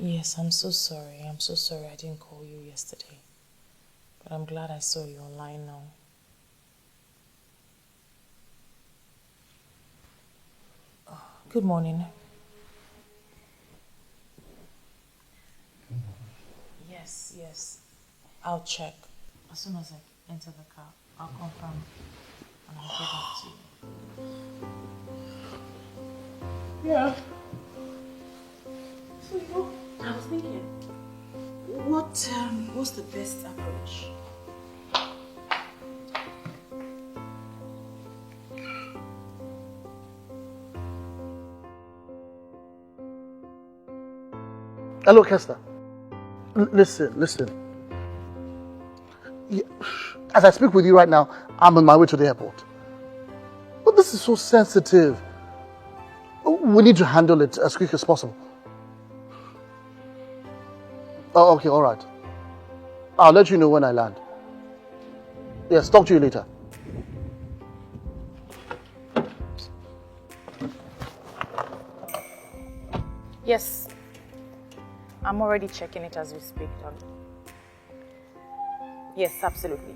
Yes, I'm so sorry. I'm so sorry I didn't call you yesterday. But I'm glad I saw you online now. Good morning. Yes, yes. I'll check. As soon as I enter the car, I'll confirm and I'll get back to you. Yeah. So, I was thinking, what's the best approach? Hello, Kester. Listen. Yeah, as I speak with you right now, I'm on my way to the airport. But this is so sensitive. We need to handle it as quick as possible. Oh, okay, all right. I'll let you know when I land. Yes, talk to you later. Yes. I'm already checking it as we speak, darling. Yes, absolutely.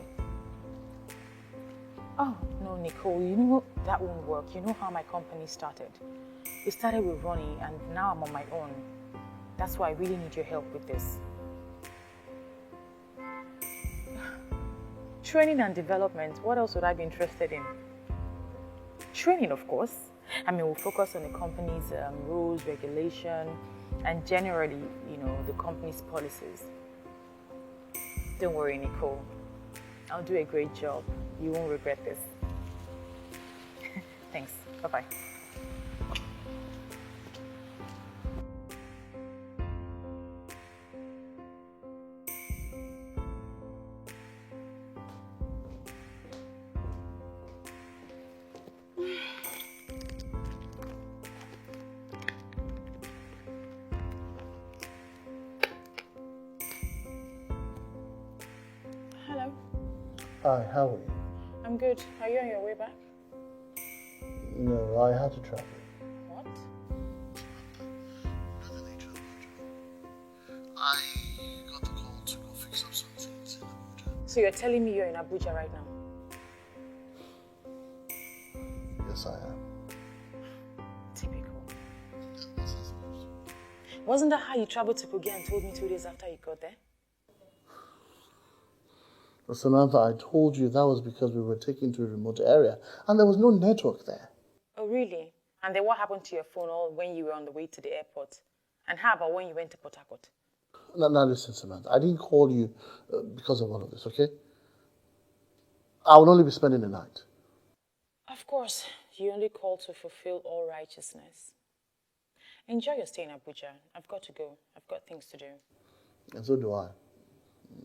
Oh, no, Nicole, you know that won't work. You know how my company started. We started with Ronnie and now I'm on my own. That's why I really need your help with this. Training and development, what else would I be interested in? Training, of course. I mean, we'll focus on the company's rules, regulation, and generally, the company's policies. Don't worry, Nicole. I'll do a great job. You won't regret this. Thanks. Bye-bye. Hello. Hi, how are you? I'm good. Are you on your way back? No, I had to travel. What? I got the call to go fix up some things in Abuja. So you're telling me you're in Abuja right now? Yes, I am. Typical. Wasn't that how you traveled to Kogi and told me 2 days after you got there? But Samantha, I told you that was because we were taken to a remote area and there was no network there. Oh, really? And then what happened to your phone all when you were on the way to the airport? And how about when you went to Port Harcourt? Now listen, Samantha, I didn't call you because of all of this, okay? I will only be spending the night. Of course, you only called to fulfill all righteousness. Enjoy your stay in Abuja. I've got to go. I've got things to do. And so do I.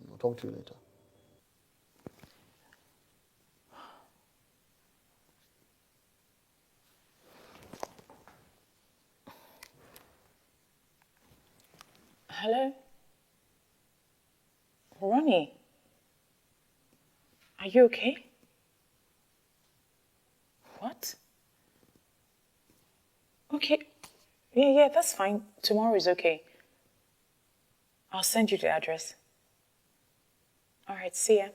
I'll talk to you later. Hello? Ronnie? Are you okay? What? Okay. Yeah, that's fine. Tomorrow is okay. I'll send you the address. All right, see ya.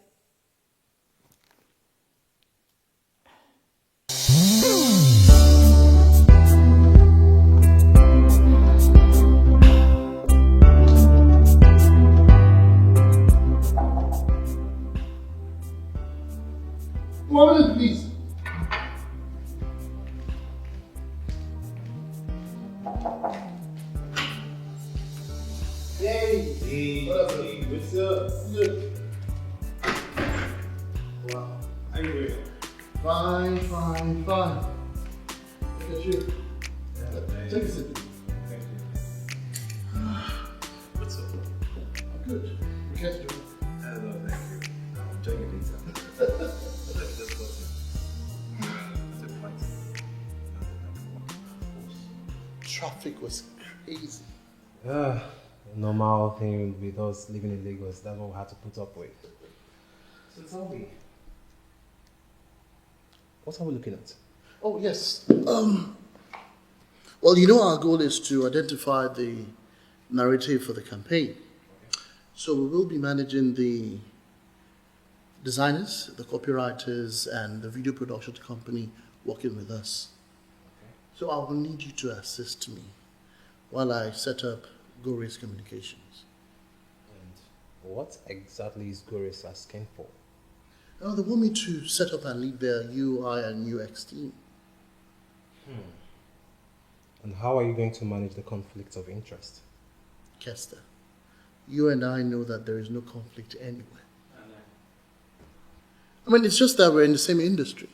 One minute, please. Hey, what's up? Good. Wow, how you doing? Fine. Look at you. Yeah, Take a seat. Thank you. What's up? I'm good. You catch it. Hello, thank you. I'll join you later. Let me just go to the point. Traffic was crazy. Normal thing with us living in Lagos. That's what we had to put up with. So tell me, what are we looking at? Oh, yes. Well, our goal is to identify the narrative for the campaign. So we will be managing the designers, the copywriters, and the video production company working with us. So I will need you to assist me while I set up Gore's Communications. And what exactly is Gore's asking for? They want me to set up and lead their UI and UX team. And how are you going to manage the conflict of interest? Kester, you and I know that there is no conflict anywhere. I mean, it's just that we're in the same industry.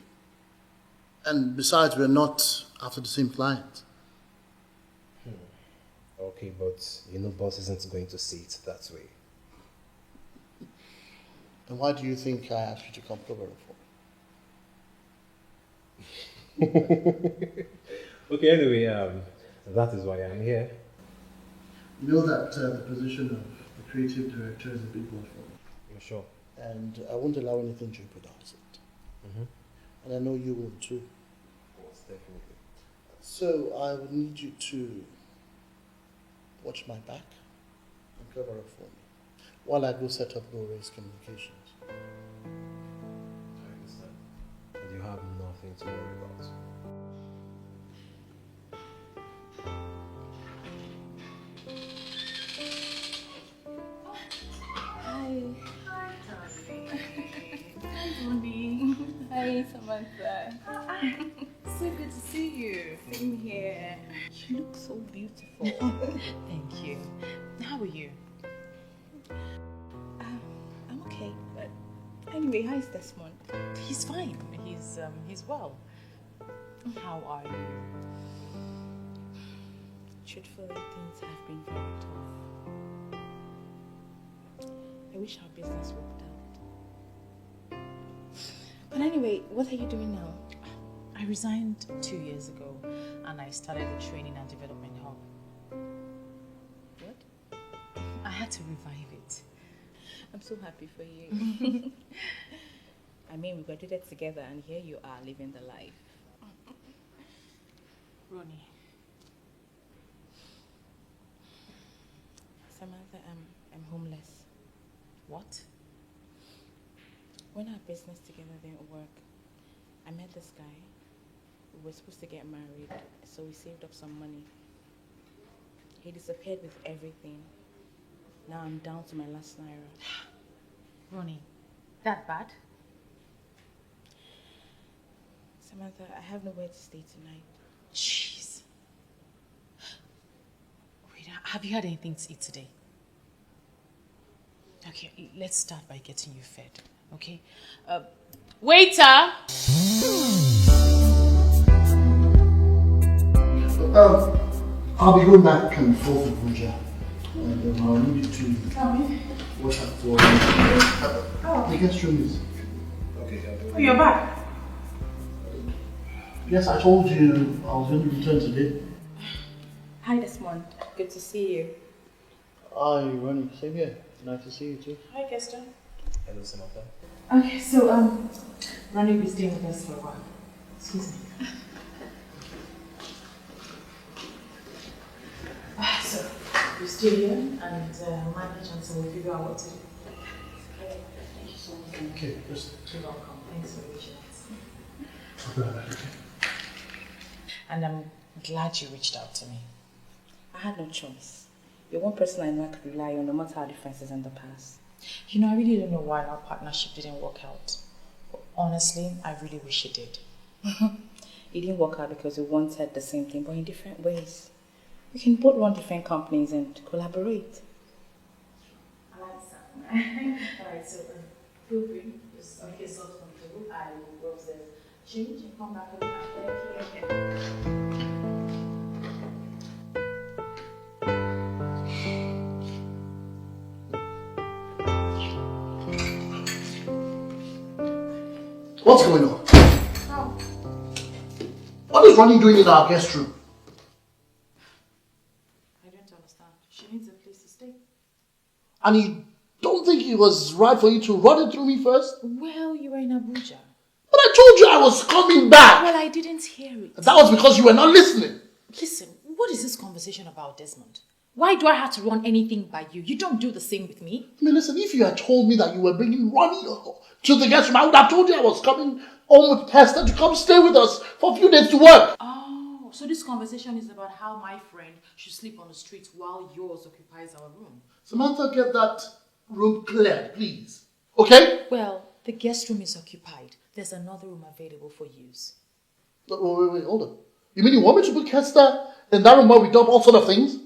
And besides, we're not after the same client. Okay, but you know boss isn't going to see it that way. And why do you think I asked you to come cover for? Okay, anyway, that is why I'm here. You know that the position of the creative director is a big one for me. You're sure? And I won't allow anything to jeopardize it. And I know you will too. Of course, definitely. So I would need you to watch my back and cover up for me while I go set up Gore's Communications. I understand. And you have nothing to worry about. Hi. Hi, darling. Hi, Bonnie. Hi, Samantha. So good to see you. Same here. You look so beautiful. Thank you. How are you? I'm okay, but anyway, how is Desmond? He's fine. He's well. How are you? Truthfully, things have been very tough. I wish our business worked out. But anyway, what are you doing now? I resigned 2 years ago and I started the training and development hub. What? I had to revive it. I'm so happy for you. I mean, we graduated together and here you are living the life. Ronnie. Samantha, I'm homeless. What? When our business together didn't work, I met this guy. We were supposed to get married, so we saved up some money. He disappeared with everything. Now I'm down to my last naira. Ronnie, that bad? Samantha, I have nowhere to stay tonight. Jeez. Wait, have you had anything to eat today? Okay, let's start by getting you fed, okay? Waiter! I'll be going back and forth with Buja. And I'll need you to watch out for the guest room is. Okay, Oh, you're back? Yes, I told you I was going to return today. Hi, Desmond. Good to see you. Hi, Ronnie. Same here. Nice to see you too. Hi, Kester. Hello, Samantha. Okay, so, Ronnie will be staying with us for a while. Excuse me. So, you stay here and manage until we figure out what to do. Okay, thank you so much. Okay, just. You're welcome. Thanks for reaching out. I'll be right back, okay? And I'm glad you reached out to me. I had no choice. You're one person I know I could rely on no matter our differences in the past. You know, I really don't know why our partnership didn't work out. But honestly, I really wish it did. It didn't work out because we wanted the same thing, but in different ways. We can both run different companies and collaborate. I like that. Alright, so feel free. Just make yourself comfortable. I will go upstairs. Change and come back and What's going on? Oh. What is Ronnie doing in our guest room? I don't understand. She needs a place to stay. And you don't think it was right for you to run it through me first? Well, you were in Abuja. But I told you I was coming back. Well, I didn't hear it. That was because you were not listening. Listen, what is this conversation about, Desmond? Why do I have to run anything by you? You don't do the same with me. I mean, listen, if you had told me that you were bringing Ronnie to the guest room, I would have told you I was coming home with Hester to come stay with us for a few days to work. Oh, so this conversation is about how my friend should sleep on the street while yours occupies our room. Samantha, get that room cleared, please. Okay? Well, the guest room is occupied. There's another room available for use. Wait, hold on. You mean you want me to put Hester in that room where we dump all sort of things?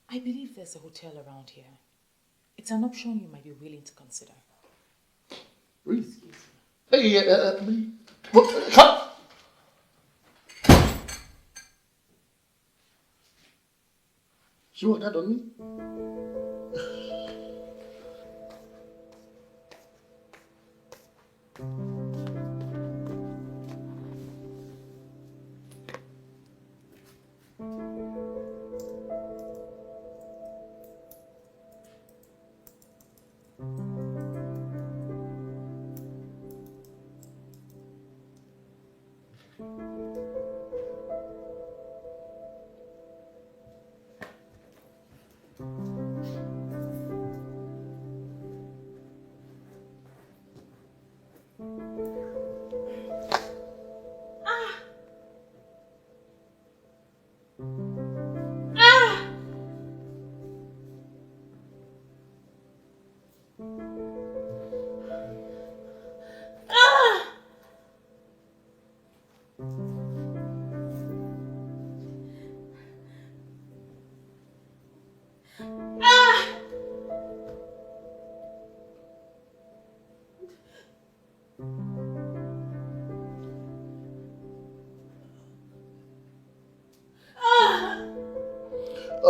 I believe there's a hotel around here. It's an option you might be willing to consider. Really? Hey, cut! She want that on me?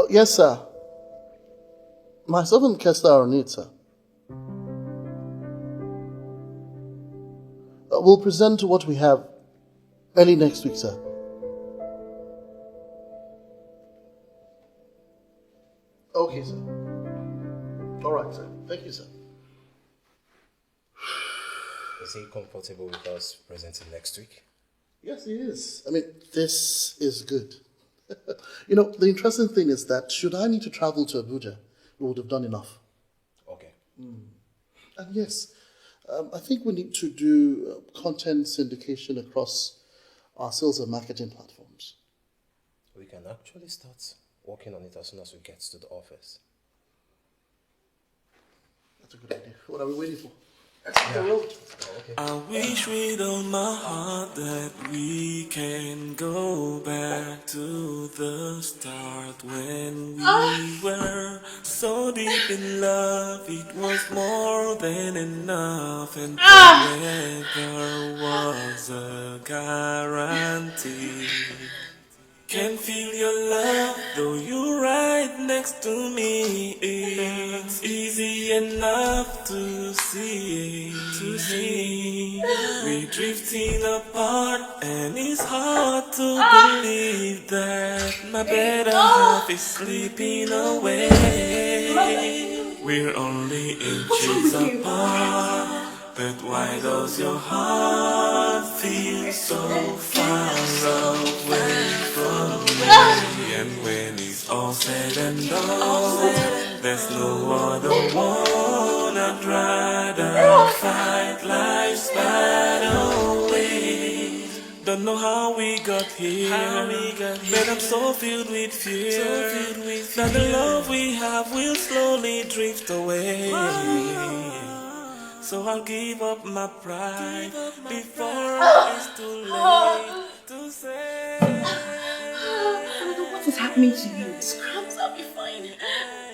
Yes, sir. Myself and Kester are on it, sir. We'll present what we have early next week, sir. Okay, sir. All right, sir. Thank you, sir. Is he comfortable with us presenting next week? Yes, he is. I mean, this is good. You know, the interesting thing is that should I need to travel to Abuja, we would have done enough. Okay. And yes, I think we need to do content syndication across our sales and marketing platforms. We can actually start working on it as soon as we get to the office. That's a good idea. What are we waiting for? I wish with all my heart that we can go back to the start when we were so deep in love. It was more than enough, and forever was a guarantee. Can feel your love, though you're right next to me. It's easy enough to see. We're drifting apart, and it's hard to believe that my better half is slipping away. We're only inches apart, but why does your heart feel so far away from me? And when it's all said and done, there's no other one I'd rather fight life's battle with. Don't know how we got here, but I'm so filled with fear that the love we have will slowly drift away. So I'll give up my pride before it's too late to say. What is happening to you? Cramps, I'll be fine.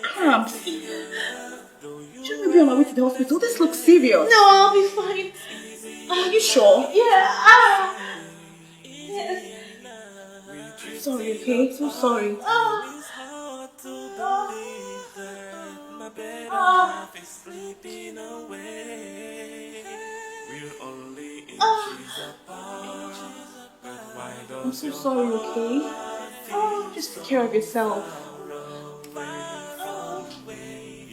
Cramps. Shouldn't we be on our way to the hospital? This looks serious. No, I'll be fine. Are you sure? Yeah. Yes. I'm sorry, okay? So sorry. Is slipping away. We're only inches apart. But why I'm does so your sorry, okay? Just take care of yourself.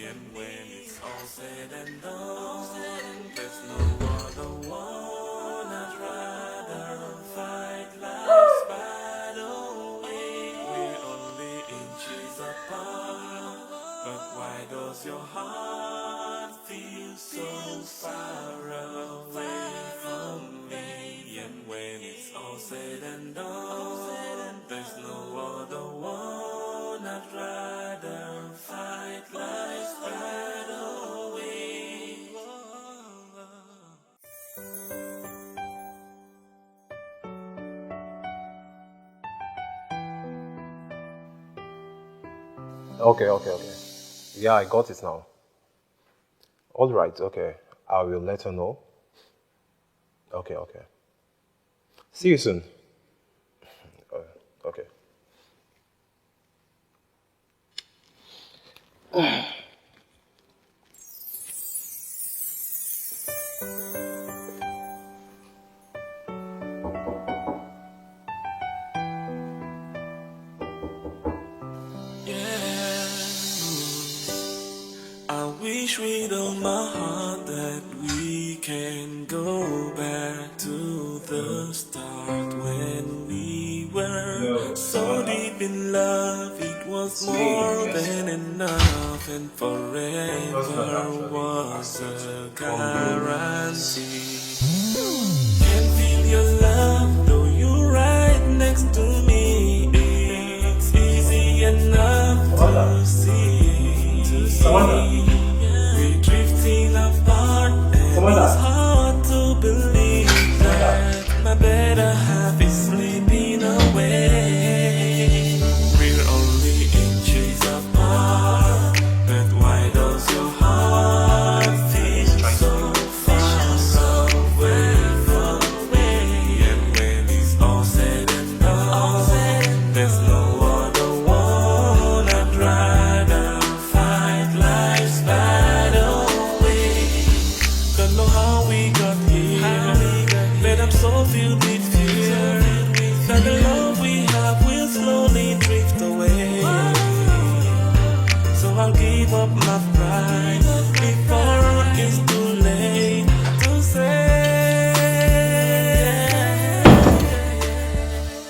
And when it's all said and done, there's no other one I'd rather fight life's battle with. We're only inches why does your heart feel so far away from me? And when it's all said and done, there's no other one I'd rather fight life's battle with. Okay. Yeah, I got it now. All right, okay. I will let her know. Okay. See you soon. Okay. I wish with all my heart that we can go back to the start when we were so deep in love. It was more than enough, and forever was a guarantee. Can feel your love, though you're right next to me. It's easy enough to see. We're drifting apart, and it's hard to believe that my better half is slipping away. We're only inches apart, but why does your heart feel so far away from me? And when it's all said and done, there's no other one I'd rather fight life's battle with. Don't know how we got here, but I'm so filled with fear that the love we have will slowly drift away. So I'll give up my pride before it's too late to say.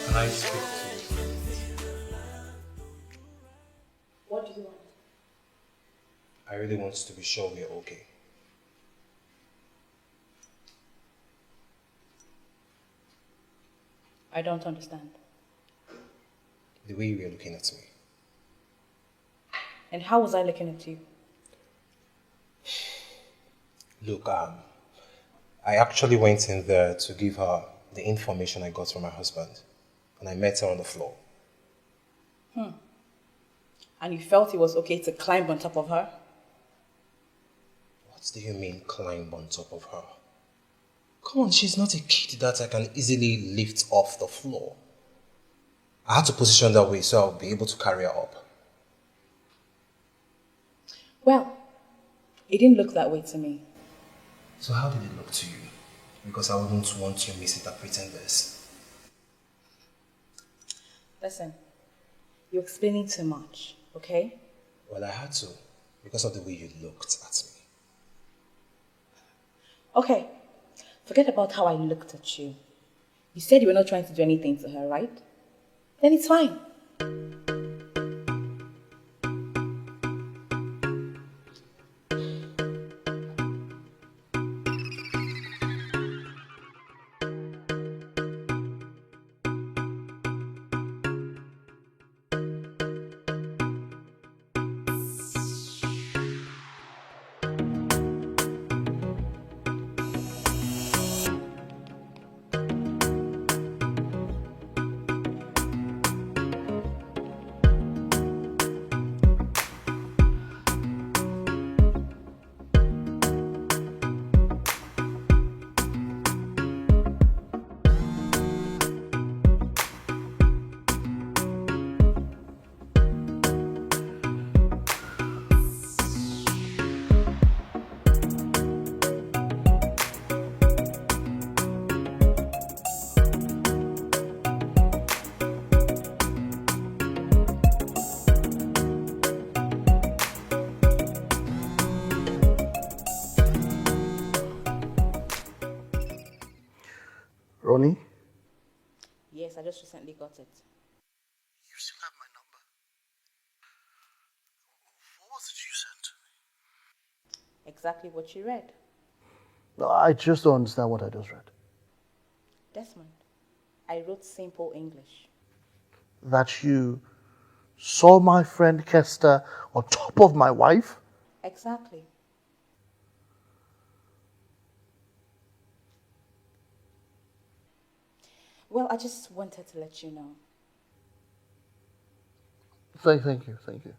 Can I speak to you? What do you want? I really want to be sure we're okay. I don't understand. The way you were looking at me. And how was I looking at you? Look, I actually went in there to give her the information I got from my husband. And I met her on the floor. And you felt it was okay to climb on top of her? What do you mean climb on top of her? Come on, she's not a kid that I can easily lift off the floor. I had to position that way so I'll be able to carry her up. Well, it didn't look that way to me. So how did it look to you? Because I wouldn't want you misinterpreting this. Listen, you're explaining too much, okay? Well, I had to, because of the way you looked at me. Okay, forget about how I looked at you. You said you were not trying to do anything to her, right? Then it's fine. Ronnie, Yes, I just recently got it. you still have my number. What was it you sent? Exactly what you read. No, I just don't understand what I just read. Desmond, I wrote simple English. That you saw my friend Kester on top of my wife? Exactly. Well, I just wanted to let you know. Thank you.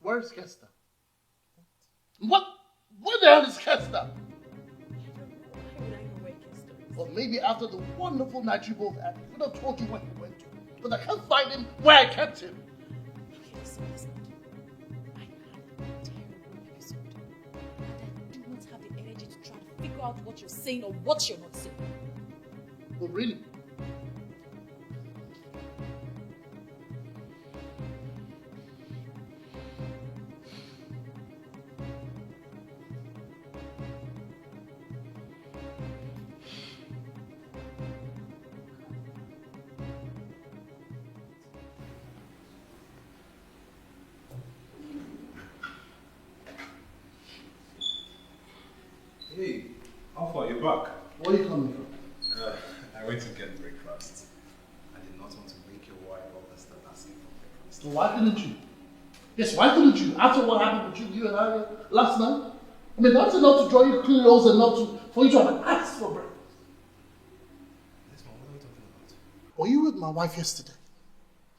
Where's Kester? What? Where the hell is Kester? Well, maybe after the wonderful night you both had, I could have told you where he went to. But I can't find him where I kept him. Okay, listen. I had a terrible episode. And I do not have the energy to try to figure out what you're saying or what you're not saying. Oh, really? Hey, how far are you back? Where are you coming from? I went to get breakfast. I did not want to wake your wife up and start asking for breakfast. So why couldn't you? Yes, why couldn't you? After what happened between you and I last night? I mean, that's enough to draw you close enough for you to have asked for breakfast. Yes, Mom, what are we talking about? Were you with my wife yesterday?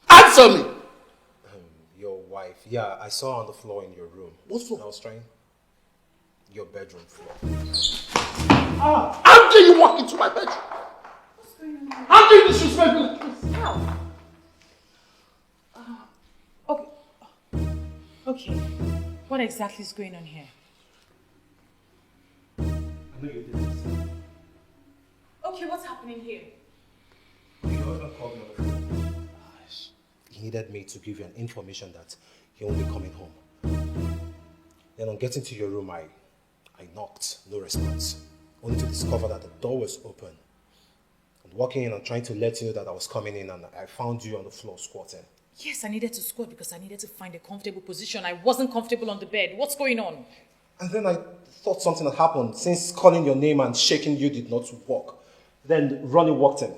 Answer me! Your wife. Yeah, I saw her on the floor in your room. What floor? I was trying. Your bedroom floor. How dare you walk into my bedroom? What's going on? How dare you disrespect me like this? How? Okay. What exactly is going on here? I know you did this. Okay, what's happening here? Your husband called me on the phone. He needed me to give you an information that he won't be coming home. Then on getting to your room, I knocked, no response. Only to discover that the door was open. And walking in and trying to let you know that I was coming in, and I found you on the floor squatting. Yes, I needed to squat because I needed to find a comfortable position. I wasn't comfortable on the bed. What's going on? And then I thought something had happened since calling your name and shaking you did not work. Then Ronnie walked in.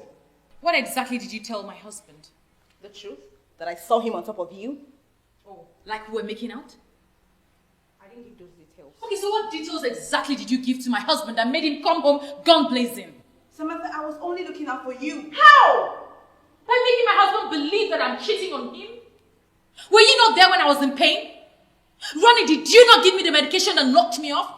What exactly did you tell my husband? The truth? That I saw him on top of you? Oh, like we were making out? I didn't give those details. Okay, so what details exactly did you give to my husband that made him come home gun blazing? Samantha, I was only looking out for you. How? By making my husband believe that I'm cheating on him? Were you not there when I was in pain? Ronnie, did you not give me the medication that knocked me off?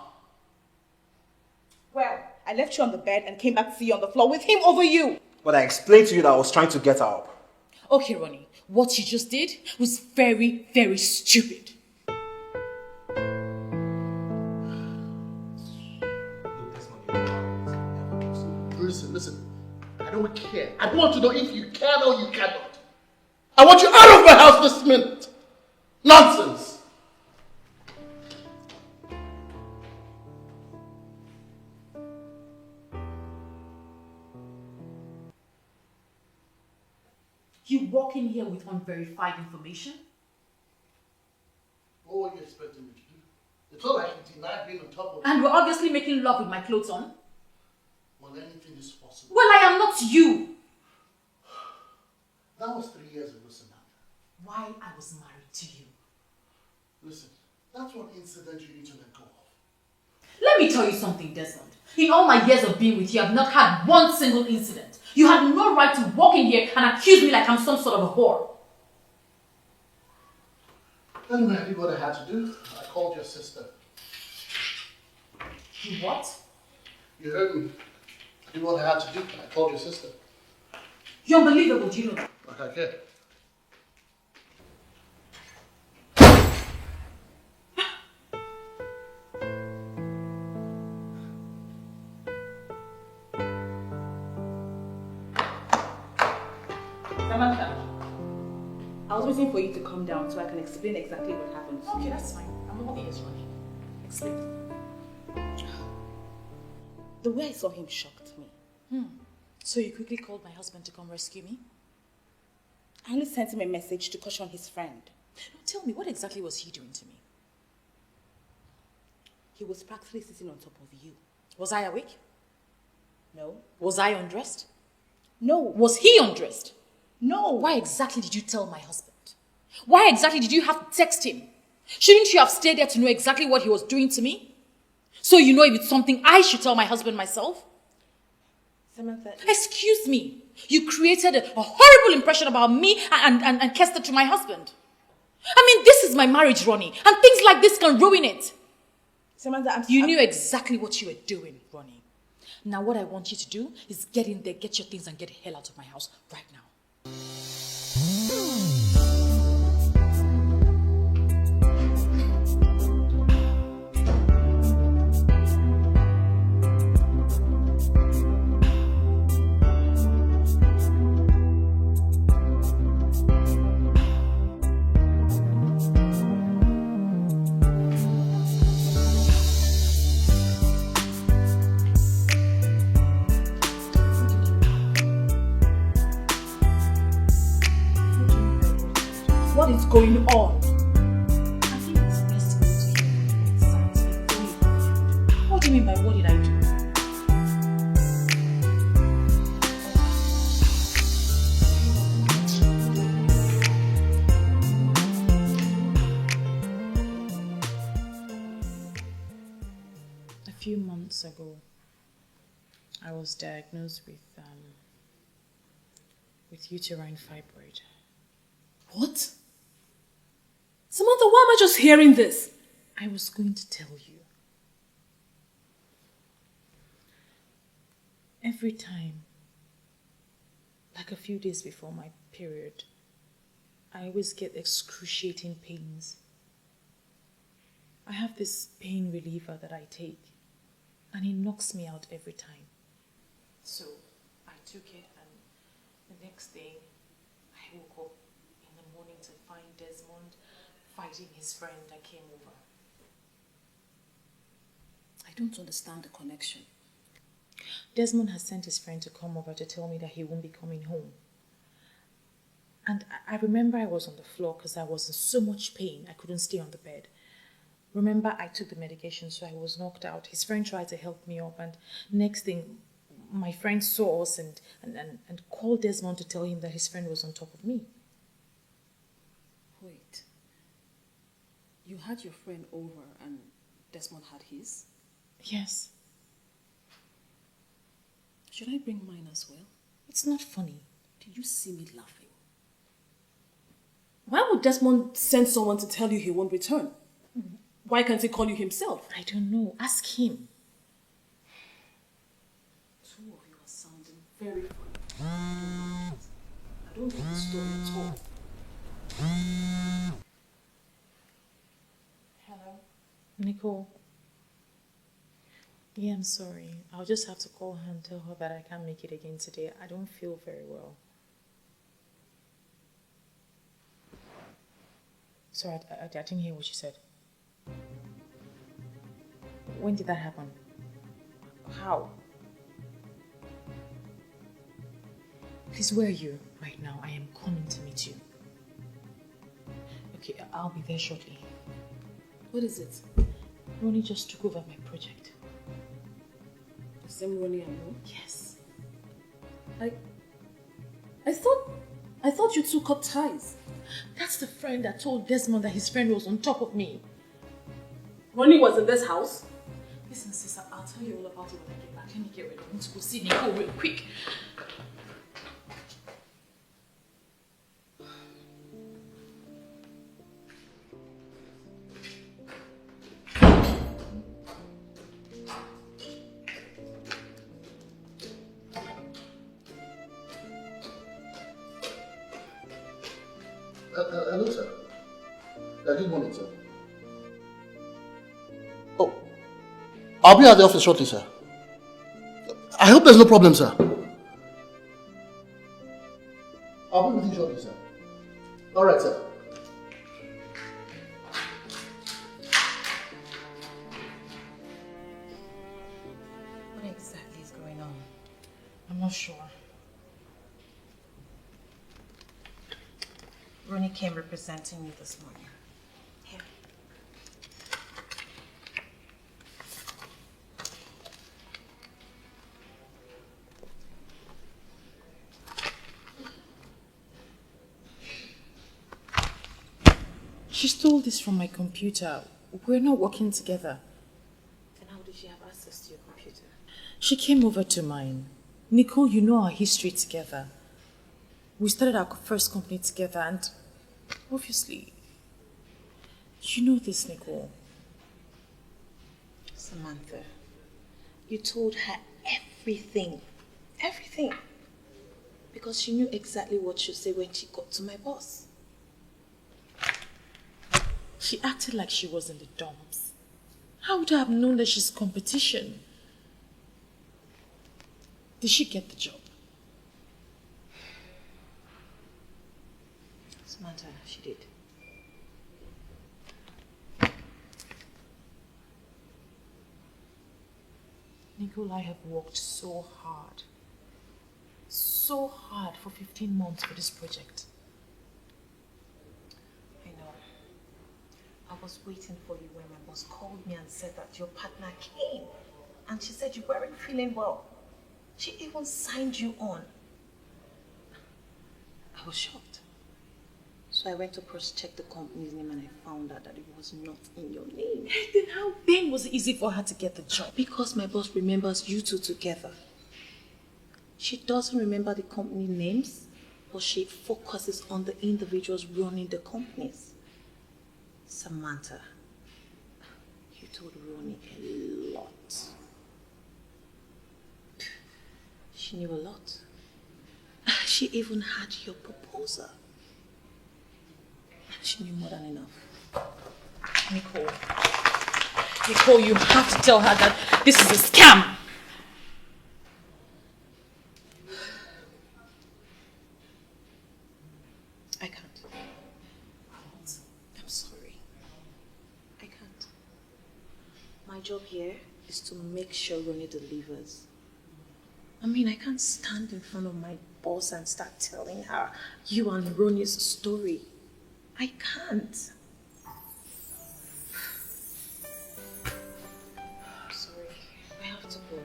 Well, I left you on the bed and came back to see you on the floor with him over you. But I explained to you that I was trying to get her up. Okay, Ronnie, what you just did was very, very stupid. Listen. I don't care. I want to know if you can or you cannot. I want you out of my house this minute. Nonsense. You walk in here with unverified information? What were you expecting me to do? It's not like you denied being on top of And we're obviously making love with my clothes on. Well, anything is possible. Well, I am not you. That was 3 years ago, Samantha. Why I was married to you. Listen, that's one incident you need to let go of. Let me tell you something, Desmond. In all my years of being with you, I've not had one single incident. You had no right to walk in here and accuse me like I'm some sort of a whore. Anyway, I did what I had to do. I called your sister. You what? You heard me. I did what I had to do. I called your sister. You're unbelievable, do you know that? Like I care. Samantha, I was waiting for you to come down so I can explain exactly what happened. Okay, that's fine. I'm all ears, Ronnie. Explain. The way I saw him shocked me. So you quickly called my husband to come rescue me? I only sent him a message to caution his friend. No, tell me, what exactly was he doing to me? He was practically sitting on top of you. Was I awake? No. Was I undressed? No. Was he undressed? No. Why exactly did you tell my husband? Why exactly did you have to text him? Shouldn't you have stayed there to know exactly what he was doing to me? So you know if it's something I should tell my husband myself? Samantha. Excuse me. You created a horrible impression about me and cast it to my husband. I mean, this is my marriage, Ronnie, and things like this can ruin it. Samantha, You knew exactly what you were doing, Ronnie. Now what I want you to do is get in there, get your things and get the hell out of my house right now. What is going on? I think it's best for you to hear exactly what do you mean by what did I do? A few months ago, I was diagnosed with uterine fibroid. What? Samantha, why am I just hearing this? I was going to tell you. Every time, like a few days before my period, I always get excruciating pains. I have this pain reliever that I take, and it knocks me out every time. So I took it, and the next day, I woke up in the morning to find Desmond fighting his friend that came over. I don't understand the connection. Desmond has sent his friend to come over to tell me that he won't be coming home. And I remember I was on the floor because I was in so much pain I couldn't stay on the bed. Remember, I took the medication, so I was knocked out. His friend tried to help me up, and next thing, my friend saw us and called Desmond to tell him that his friend was on top of me. Wait. You had your friend over and Desmond had his? Yes. Should I bring mine as well? It's not funny. Do you see me laughing? Why would Desmond send someone to tell you he won't return? Why can't he call you himself? I don't know. Ask him. Two of you are sounding very funny. I don't get the story at all. Hello? Nicole? Yeah, I'm sorry. I'll just have to call her and tell her that I can't make it again today. I don't feel very well. Sorry, I didn't hear what you said. When did that happen? How? Please, where are you right now? I am coming to meet you. Okay, I'll be there shortly. What is it? Ronnie just took over my project. The same Ronnie I know? Yes. I thought you two cut ties. That's the friend that told Desmond that his friend was on top of me. Ronnie was in this house? Listen, sister, I'll tell you all about it when I get back. Let me get ready. I want to go see Nicole real quick. Hello, sir. Good morning, sir. Oh, I'll be at the office shortly, sir. I hope there's no problem, sir. I'll be with you shortly, sir. All right, sir. What exactly is going on? I'm not sure. Ronnie came representing me this morning. Here. She stole this from my computer. We're not working together. And how did she have access to your computer? She came over to mine. Nicole, you know our history together. We started our first company together and obviously, you know this, Nicole. Samantha, you told her everything. Everything. Because she knew exactly what she'd say when she got to my boss. She acted like she was in the dumps. How would I have known that she's competition? Did she get the job? Samantha, she did. Nicole, I have worked so hard for 15 months for this project. I know. I was waiting for you when my boss called me and said that your partner came. And she said you weren't feeling well. She even signed you on. I was shocked. So I went to cross-check the company's name and I found out that it was not in your name. Then how then was it easy for her to get the job? Because my boss remembers you two together. She doesn't remember the company names, but she focuses on the individuals running the companies. Samantha, you told Ronnie a lot. She knew a lot. She even had your proposal. She knew more than enough. Nicole, you have to tell her that this is a scam. I can't. I'm sorry. I can't. My job here is to make sure Ronnie delivers. I mean, I can't stand in front of my boss and start telling her you and Ronnie's story. I can't. I'm sorry. I have to go.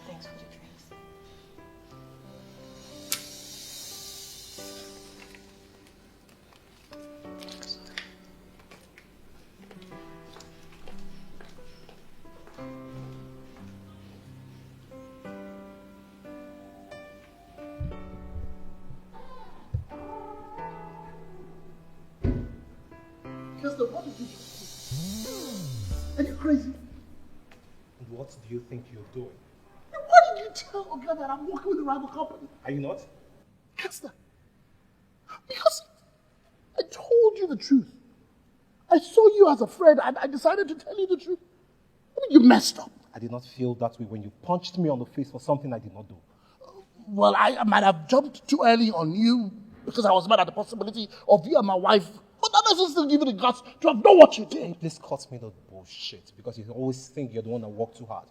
Thanks for the drinks. Sorry. Kester, what did you do? Are you crazy? And what do you think you're doing? Why did you tell Oga that I'm working with a rival company? Are you not? Kester, because I told you the truth. I saw you as a friend and I decided to tell you the truth. I mean, you messed up. I did not feel that way when you punched me on the face for something I did not do. Well, I might have jumped too early on you because I was mad at the possibility of you and my wife. But that doesn't still give you the guts to have done what you did. Please cut me that bullshit because you always think you're the one that worked too hard.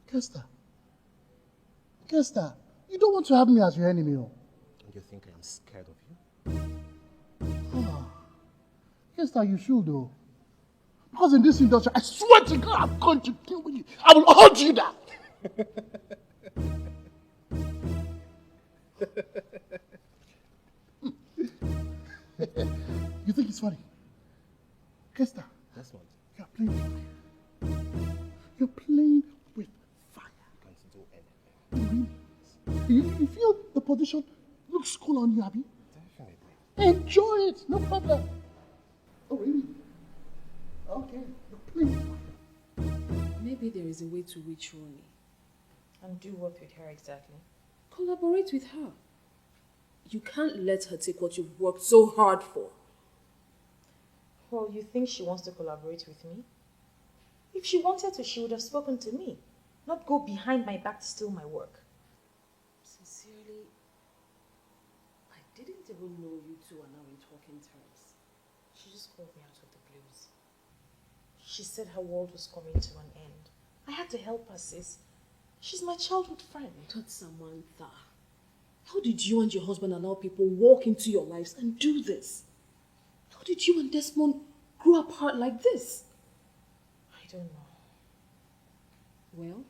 Kester, you don't want to have me as your enemy. Oh. And you think I am scared of you? Kester, you should though. Because in this industry, I swear to God, I'm going to deal with you. I will hold you down. You think it's funny? Kester, That's not. you're playing with fire. You're playing with fire. You can't do anything. Really? You feel the position looks cool on you, Abby? Definitely. Enjoy it, no problem. Oh, really? Okay, you're playing with fire. Maybe there is a way to reach Ronnie. And do what with her exactly? Collaborate with her. You can't let her take what you've worked so hard for. Well, you think she wants to collaborate with me? If she wanted to, she would have spoken to me, not go behind my back to steal my work. Sincerely, I didn't even know you two are now in talking terms. She just called me out of the blues. She said her world was coming to an end. I had to help her, sis. She's my childhood friend. But Samantha, how did you and your husband allow people walk into your lives and do this? How did you and Desmond grow apart like this? I don't know. Well,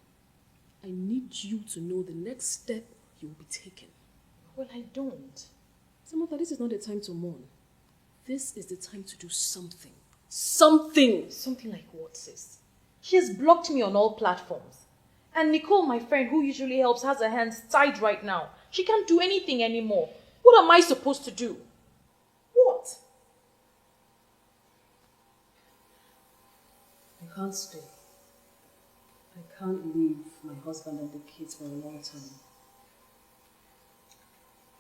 I need you to know the next step you will be taking. Well, I don't. Samantha, this is not the time to mourn. This is the time to do something. Something! Something like what, sis? She has blocked me on all platforms. And Nicole, my friend, who usually helps, has her hands tied right now. She can't do anything anymore. What am I supposed to do? What? I can't stay. I can't leave my husband and the kids for a long time.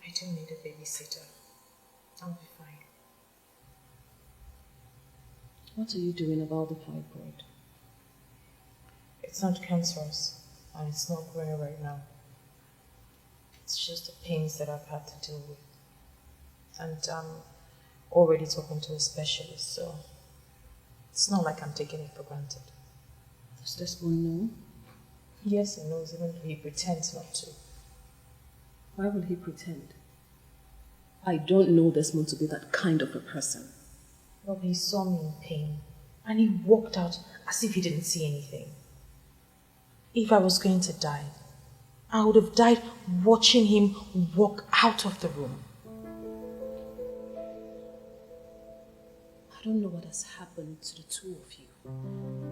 I don't need a babysitter. I'll be fine. What are you doing about the fibroid? It's not cancerous, and it's not growing right now. It's just the pains that I've had to deal with. And I'm already talking to a specialist, so it's not like I'm taking it for granted. Does Desmond know? Yes, he knows, even though he pretends not to. Why will he pretend? I don't know Desmond to be that kind of a person. Well, he saw me in pain, and he walked out as if he didn't see anything. If I was going to die, I would have died watching him walk out of the room. I don't know what has happened to the two of you,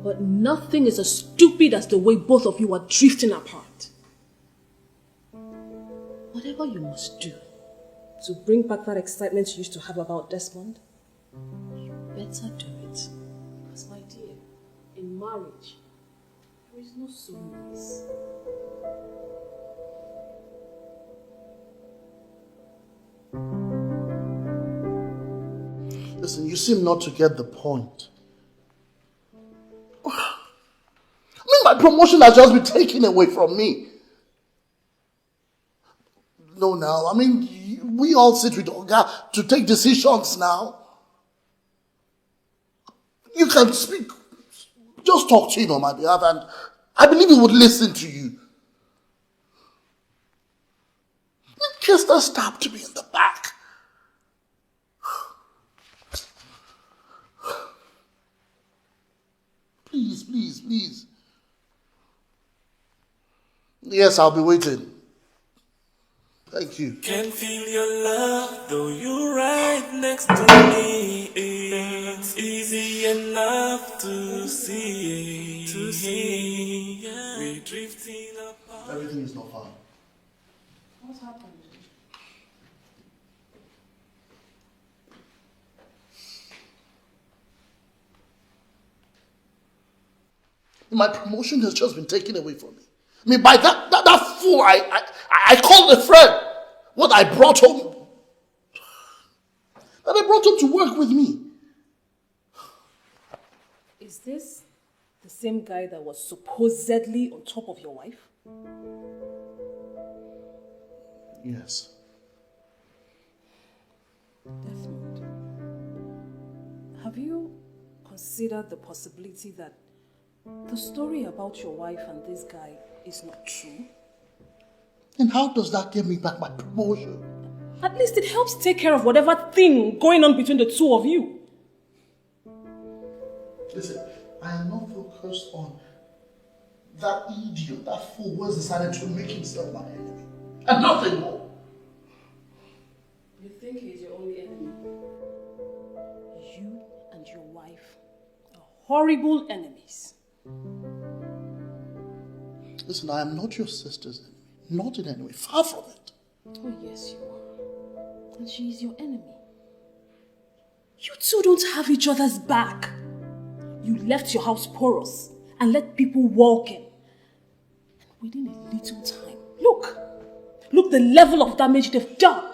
but nothing is as stupid as the way both of you are drifting apart. Whatever you must do to bring back that excitement you used to have about Desmond, you better do it. Because, my dear, in marriage, there is no soulmates. Listen, you seem not to get the point. I mean, my promotion has just been taken away from me. No, now, I mean, we all sit with Oga to take decisions now. You can speak. Just talk to him on my behalf, and I believe he would listen to you. Kester stabbed me in the back. Please, please, please. Yes, I'll be waiting. Thank you. Can feel your love, though you're right next to me. It's easy enough to see. We're drifting apart. Everything is not fine. What happened? My promotion has just been taken away from me. I mean, by that fool, I called a friend. What I brought home. That I brought home to work with me. Is this the same guy that was supposedly on top of your wife? Yes. Desmond, have you considered the possibility that the story about your wife and this guy is not true? And how does that give me back my promotion? At least it helps take care of whatever thing going on between the two of you. Listen, I am not focused on that idiot, that fool who has decided to make himself my enemy. And nothing more. You think he's your only enemy? You and your wife are horrible enemies. Listen, I am not your sister's enemy. Not in any way. Far from it. Oh, yes, you are. And she is your enemy. You two don't have each other's back. You left your house porous and let people walk in. And within a little time, look the level of damage they've done.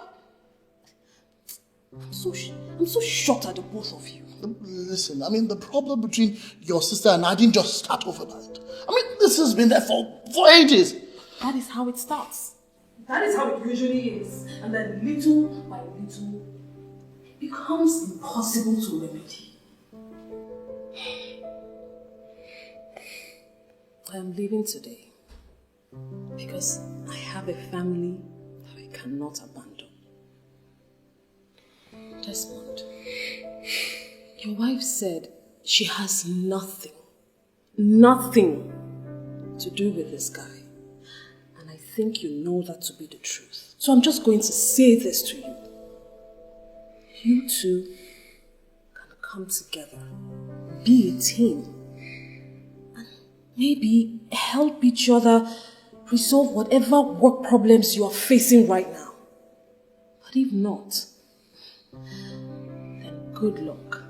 I'm so shocked at the both of you. Listen, I mean, the problem between your sister and I didn't just start overnight. I mean, this has been there for ages. That is how it starts. That is how it usually is. And then little by little, it becomes impossible to remedy. I am leaving today because I have a family that I cannot abandon. Desmond, your wife said she has nothing to do with this guy. And I think you know that to be the truth. So I'm just going to say this to you. You two can come together, be a team, and maybe help each other resolve whatever work problems you are facing right now. But if not, then good luck,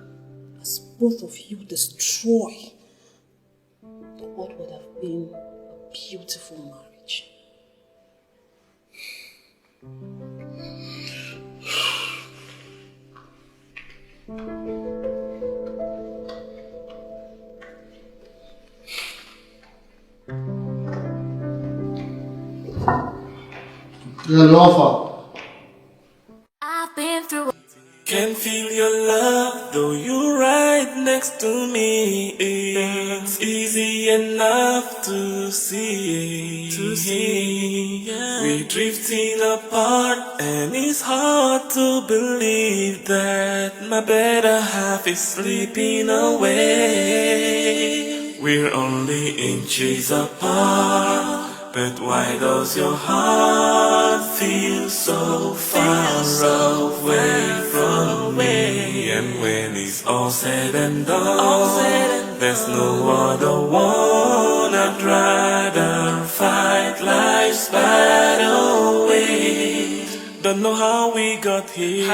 as both of you destroy what would have been a beautiful marriage. You're an offer. I've been through. Can feel your love, though you're right next to me. It's easy enough to see. We're drifting apart, and it's hard to believe that my better half is slipping away. We're only inches apart. But why does your heart feel so far away from me? And when it's all said and done, there's no other one I'd rather fight life's battle with. Don't know how we got here,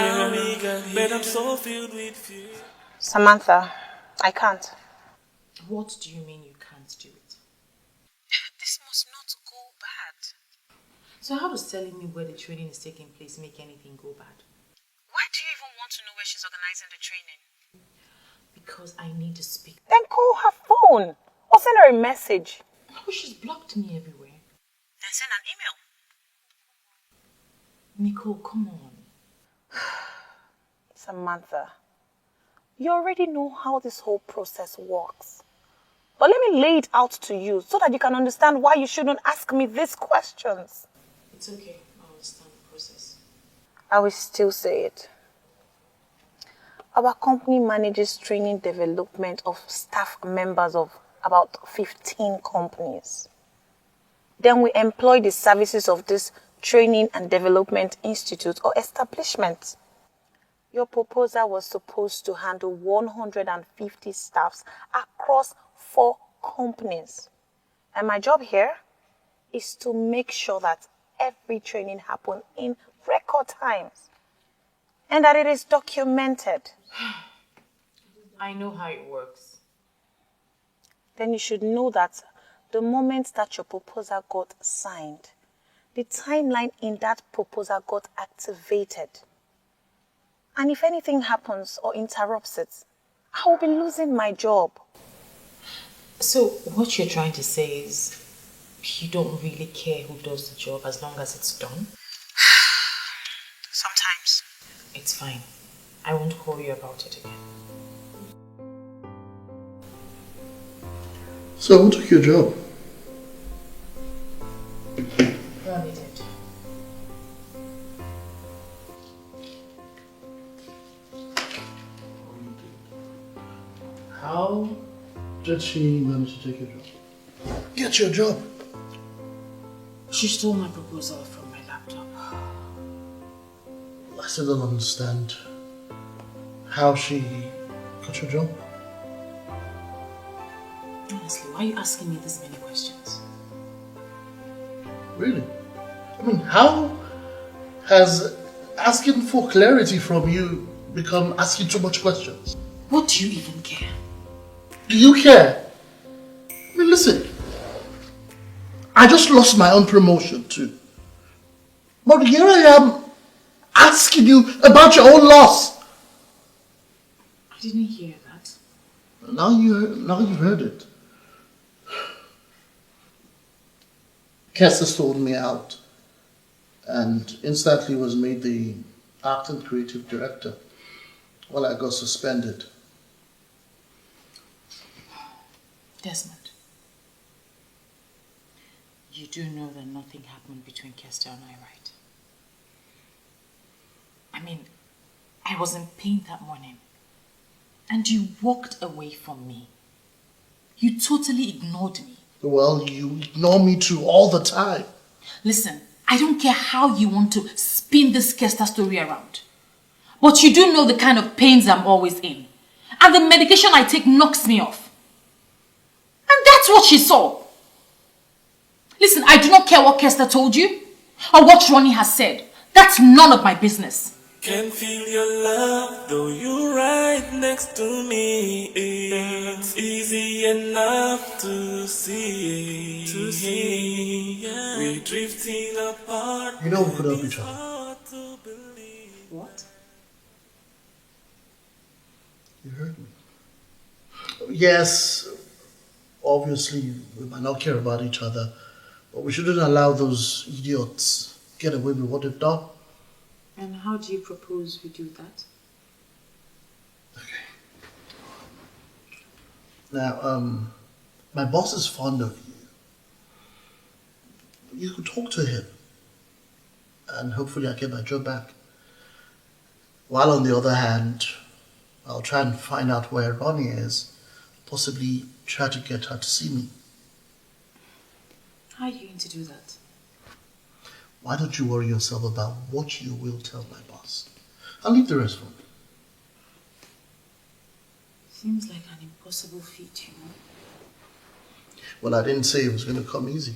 but I'm so filled with fear. Samantha, I can't. What do you mean you can't do it? This must not go bad. So how does telling me where the training is taking place make anything go bad? Why do you even want to know where she's organizing the training? Because I need to speak. Then call her phone or send her a message. Oh, she's blocked me everywhere. Then send an email. Nicole, come on. Samantha, you already know how this whole process works. But let me lay it out to you so that you can understand why you shouldn't ask me these questions. It's okay. I understand the process. I will still say it. Our company manages training development of staff members of about 15 companies. Then we employ the services of this training and development institute or establishment. Your proposal was supposed to handle 150 staffs across 4 companies. And my job here is to make sure that every training happens in record times and that it is documented. I know how it works. Then you should know that the moment that your proposal got signed, the timeline in that proposal got activated. And if anything happens or interrupts it, I will be losing my job. So what you're trying to say is you don't really care who does the job as long as it's done? Sometimes. It's fine. I won't call you about it again. So who took your job? Ronnie did. How did she manage to take your job? Get your job. She stole my proposal from my laptop. I still don't understand how she got your job. Honestly, why are you asking me this many questions? Really? I mean, how has asking for clarity from you become asking too much questions? What do you even care? Do you care? I mean, listen. I just lost my own promotion too. But here I am asking you about your own loss. I didn't hear that. Now you've heard it. Kess has sold me out. and instantly was made the acting creative director while I got suspended. Desmond, you do know that nothing happened between Kester and I, right? I mean, I was in pain that morning, and you walked away from me. You totally ignored me. Well, you ignore me too all the time. Listen, I don't care how you want to spin this Kester story around, but you do know the kind of pains I'm always in, and the medication I take knocks me off. And that's what she saw. Listen, I do not care what Kester told you or what Ronnie has said. That's none of my business. Can feel your love, though you're right next to me. It's easy enough to see. We're drifting apart. You know we could help each other. What? You heard me. Yes, obviously we might not care about each other, but we shouldn't allow those idiots get away with what they've done. And how do you propose we do that? Okay. Now, my boss is fond of you. You could talk to him, and hopefully I'll get my job back. While on the other hand, I'll try and find out where Ronnie is, possibly try to get her to see me. How are you going to do that? Why don't you worry yourself about what you will tell my boss? I'll leave the rest for me. Seems like an impossible feat, you know. Well, I didn't say it was going to come easy.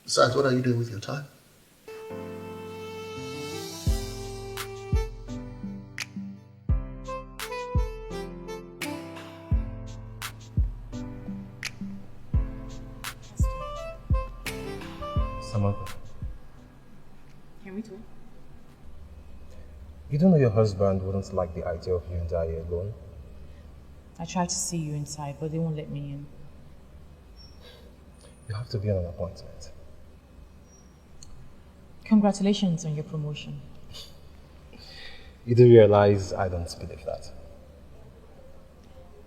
Besides, what are you doing with your time? Samantha, Can we talk? you don't know your husband wouldn't like the idea of you and I alone? I tried to see you inside, but they won't let me in. You have to be on an appointment. Congratulations on your promotion. You do realize I don't believe that.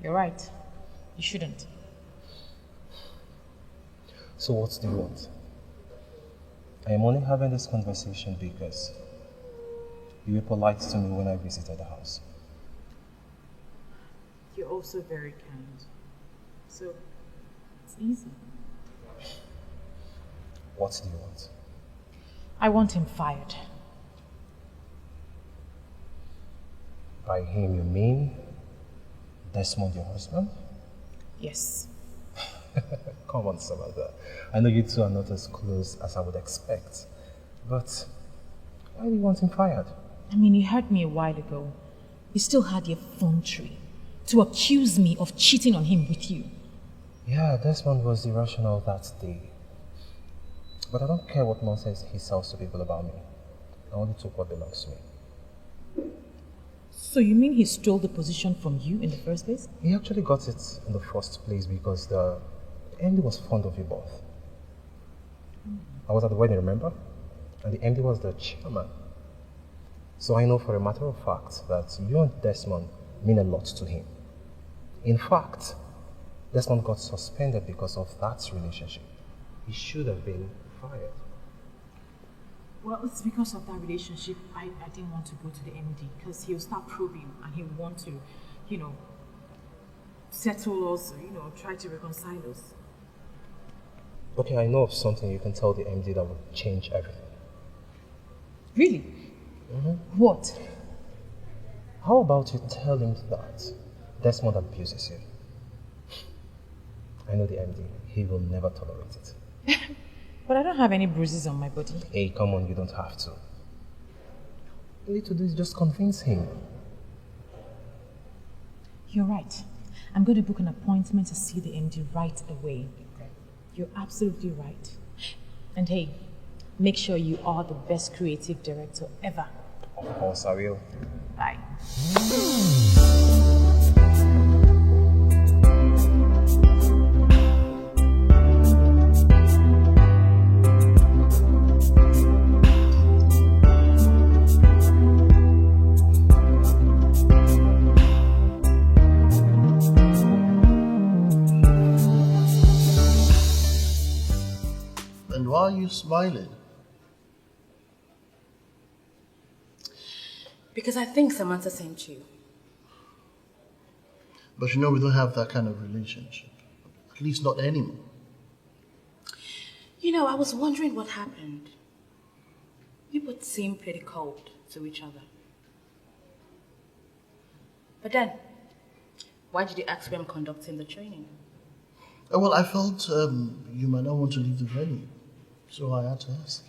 You're right. You shouldn't. So what do you want? I am only having this conversation because you were polite to me when I visited the house. You're also very kind. So, it's easy. What do you want? I want him fired. By him you mean Desmond, your husband? Yes. Come on, Samantha. I know you two are not as close as I would expect. But why do you want him fired? I mean, he hurt me a while ago. You still had your effrontery to accuse me of cheating on him with you. Yeah, Desmond was irrational that day. But I don't care what nonsense he sells to people about me. I only took what belongs to me. So you mean he stole the position from you in the first place? He actually got it in the first place because the MD was fond of you both. I was at the wedding, remember? And the MD was the chairman. So I know for a matter of fact that you and Desmond mean a lot to him. In fact, Desmond got suspended because of that relationship. He should have been fired. Well, it's because of that relationship I didn't want to go to the MD, because he'll start probing and he'll want to, settle us, try to reconcile us. Okay, I know of something you can tell the MD that will change everything. Really? Mm-hmm. What? How about you tell him that Desmond abuses you? I know the MD. He will never tolerate it. But I don't have any bruises on my body. Hey, come on, you don't have to. All you need to do is just convince him. You're right. I'm going to book an appointment to see the MD right away. You're absolutely right. And hey, make sure you are the best creative director ever. Of course I will. Bye. smiling? Because I think Samantha sent you. But you know we don't have that kind of relationship. At least not anymore. You know, I was wondering what happened. You both seem pretty cold to each other. But then, why did you ask me I'm conducting the training? Well, I felt you might not want to leave the venue, so I had to ask.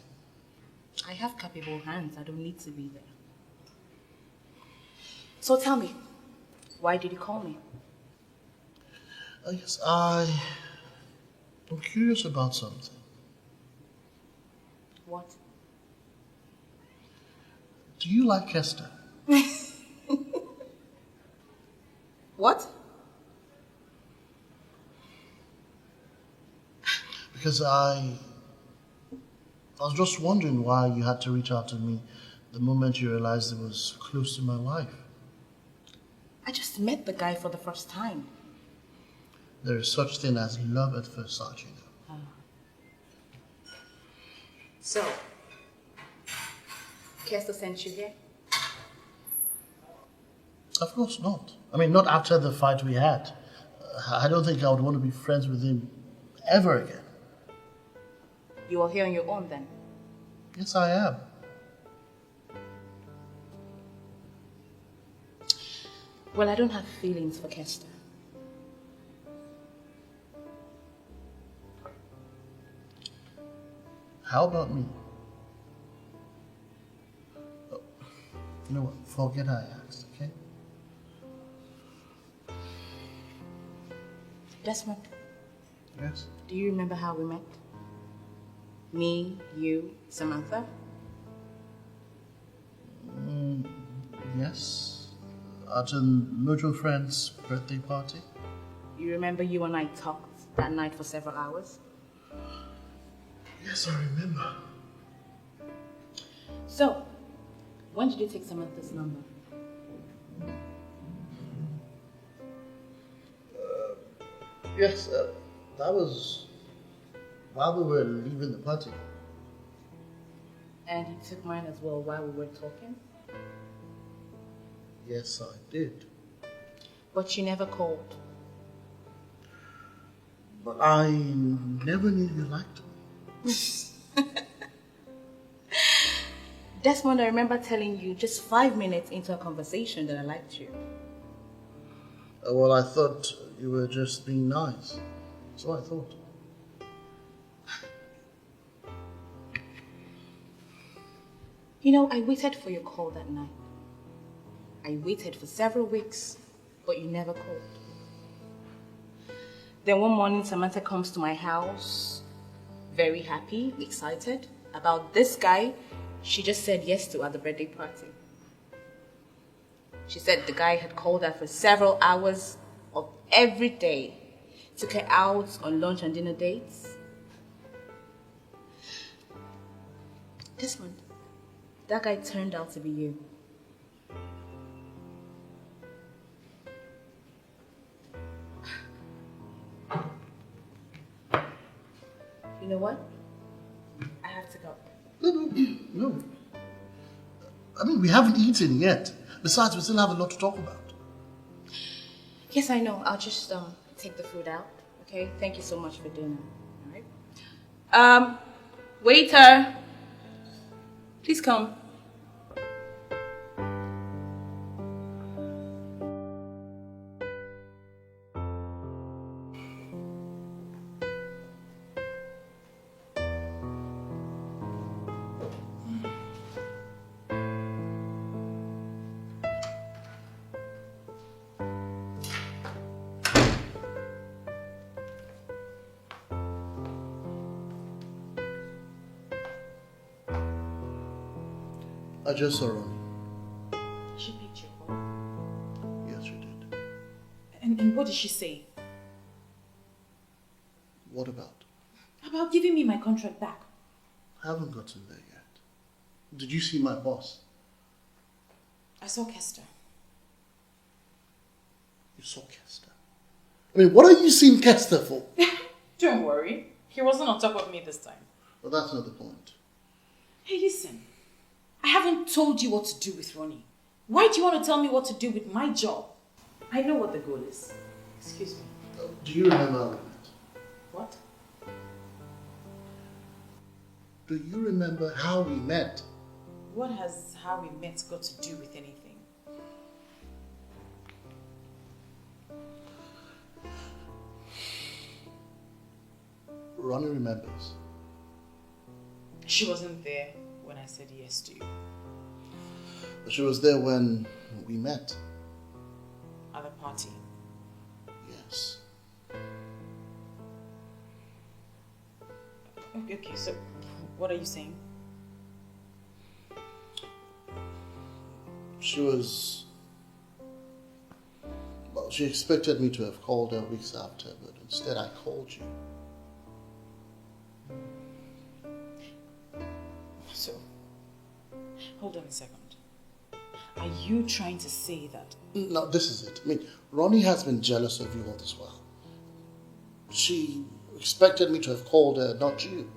I have capable hands. I don't need to be there. So tell me, why did you call me? Yes, I'm curious about something. What? Do you like Kester? What? Because I was just wondering why you had to reach out to me the moment you realized it was close to my wife. I just met the guy for the first time. There is such thing as love at first sight, you know. So, Kester sent you here? Of course not. I mean, not after the fight we had. I don't think I would want to be friends with him ever again. You are here on your own then? Yes, I am. Well, I don't have feelings for Kester. How about me? Oh, you know what? Forget I asked, okay? Desmond, Yes? do you remember how we met? Me, you, Samantha? Yes. At a mutual friend's birthday party? You remember you and I talked that night for several hours? Yes, I remember. So, when did you take Samantha's number? Yes, that was while we were leaving the party. And you took mine as well while we were talking? Yes, I did. But you never called. But I never knew you liked me. Desmond, I remember telling you just 5 minutes into a conversation that I liked you. Well, I thought you were just being nice. So I thought. You know, I waited for your call that night. I waited for several weeks, but you never called. Then one morning, Samantha comes to my house, very happy, excited, about this guy she just said yes to at the birthday party. She said the guy had called her for several hours of every day, took her out on lunch and dinner dates. Desmond, that guy turned out to be you. You know what? I have to go. No. I mean, we haven't eaten yet. Besides, we still have a lot to talk about. Yes, I know. I'll just take the food out. Okay? Thank you so much for dinner. All right? Waiter! Please come. I just saw Ronnie. She picked your call. Yes, she did. And what did she say? What about? About giving me my contract back. I haven't gotten there yet. Did you see my boss? I saw Kester. You saw Kester? I mean, what are you seeing Kester for? Don't worry. He wasn't on top of me this time. But that's not the point. Hey, listen. I haven't told you what to do with Ronnie. Why do you want to tell me what to do with my job? I know what the goal is. Excuse me. Do you remember how we met? What? Do you remember how we met? What has how we met got to do with anything? Ronnie remembers. She wasn't there when I said yes to you. She was there when we met. At the party. Yes. Okay, so what are you saying? Well, she expected me to have called her weeks after, but instead I called you. So, hold on a second. Are you trying to say that? No, this is it. I mean, Ronnie has been jealous of you all this while. She expected me to have called her, not you.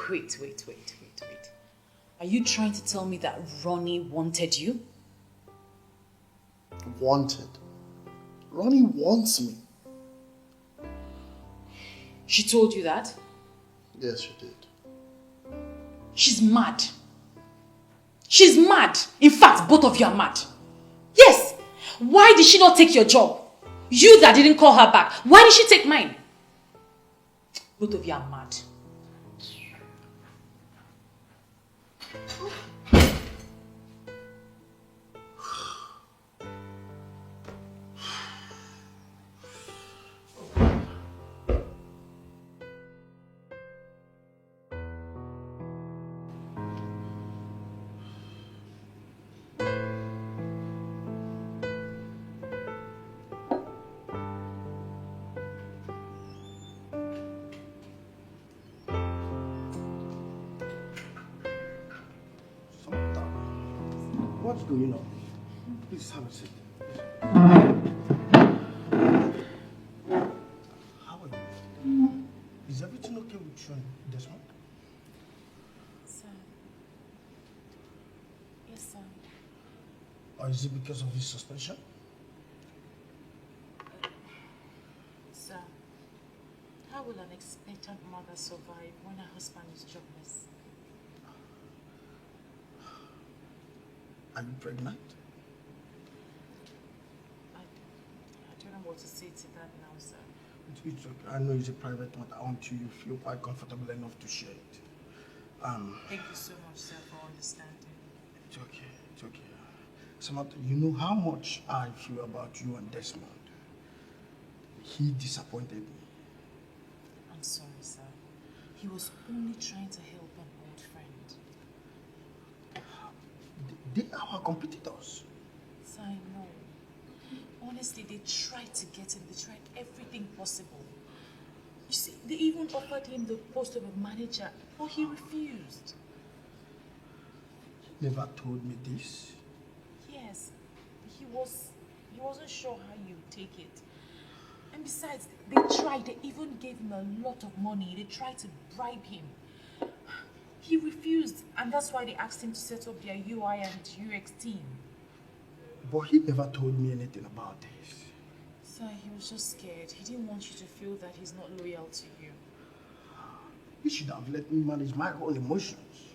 Wait. Are you trying to tell me that Ronnie wanted you? Wanted? Ronnie wants me. She told you that? Yes, she did. She's mad. She's mad. In fact, both of you are mad. Yes. Why did she not take your job? You that didn't call her back. Why did she take mine? Both of you are mad. What's going on? Please have a seat. How are you? Is everything okay with you and Desmond? Sir. Yes, sir. Or is it because of his suspension? Sir, how will an expectant mother survive when her husband is jobless? Are you pregnant? I don't know what to say to that now, sir. It's okay. I know it's a private matter until you feel quite comfortable enough to share it. Thank you so much, sir, for understanding. It's okay. It's okay. Samantha, you know how much I feel about you and Desmond. He disappointed me. I'm sorry, sir. He was only trying to help an old friend. They are our competitors. Sir, I know. Honestly, they tried to get him. They tried everything possible. You see, they even offered him the post of a manager, but he refused. He never told me this. Yes, he wasn't sure how you would take it. And besides, they even gave him a lot of money. They tried to bribe him. He refused, and that's why they asked him to set up their UI and UX team. But he never told me anything about this. Sir, he was just scared. He didn't want you to feel that he's not loyal to you. He should have let me manage my own emotions.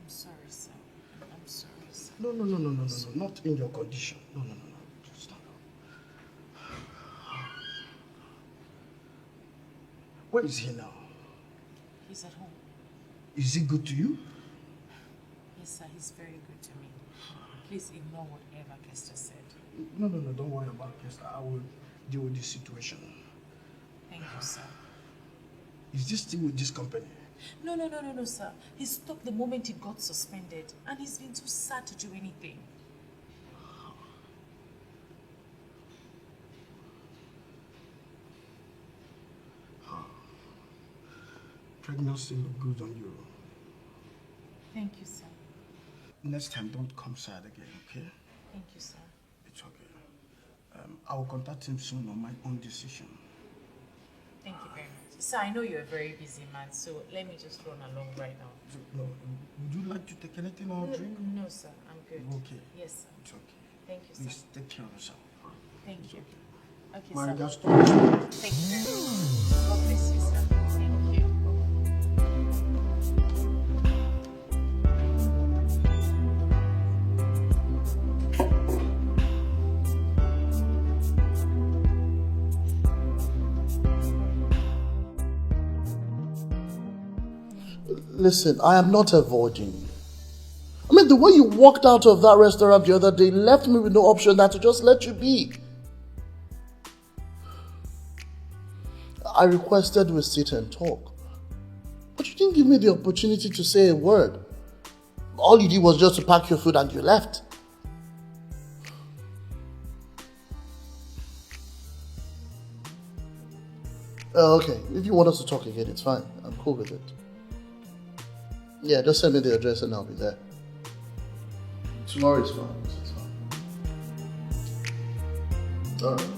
I'm sorry, sir. I'm sorry, sir. No, not in your condition. No. Just stand up. Where is he now? He's at home. Is he good to you? Yes, sir, he's very good to me. Please ignore whatever Kester said. No, don't worry about Kester. I will deal with this situation. Thank you, sir. Is this still with this company? No, sir. He stopped the moment he got suspended, and he's been too sad to do anything. Pregnancy look good on you. Thank you, sir. Next time, don't come sad again, okay? Thank you, sir. It's okay. I will contact him soon on my own decision. Thank you very much. Sir, I know you're a very busy man, so let me just run along right now. No, would you like to take anything or drink? No, sir, I'm good. Okay. Yes, sir. It's okay. Thank you, sir. Please take care of yourself. Thank you. Okay, My sir. regards to Thank you very much. God bless you, sir. Thank you. Listen, I am not avoiding you. I mean, the way you walked out of that restaurant the other day left me with no option than to just let you be. I requested we sit and talk, but you didn't give me the opportunity to say a word. All you did was just to pack your food and you left. Okay, if you want us to talk again, it's fine. I'm cool with it. Yeah, just send me the address and I'll be there. Tomorrow is fine. It's fine. Alright.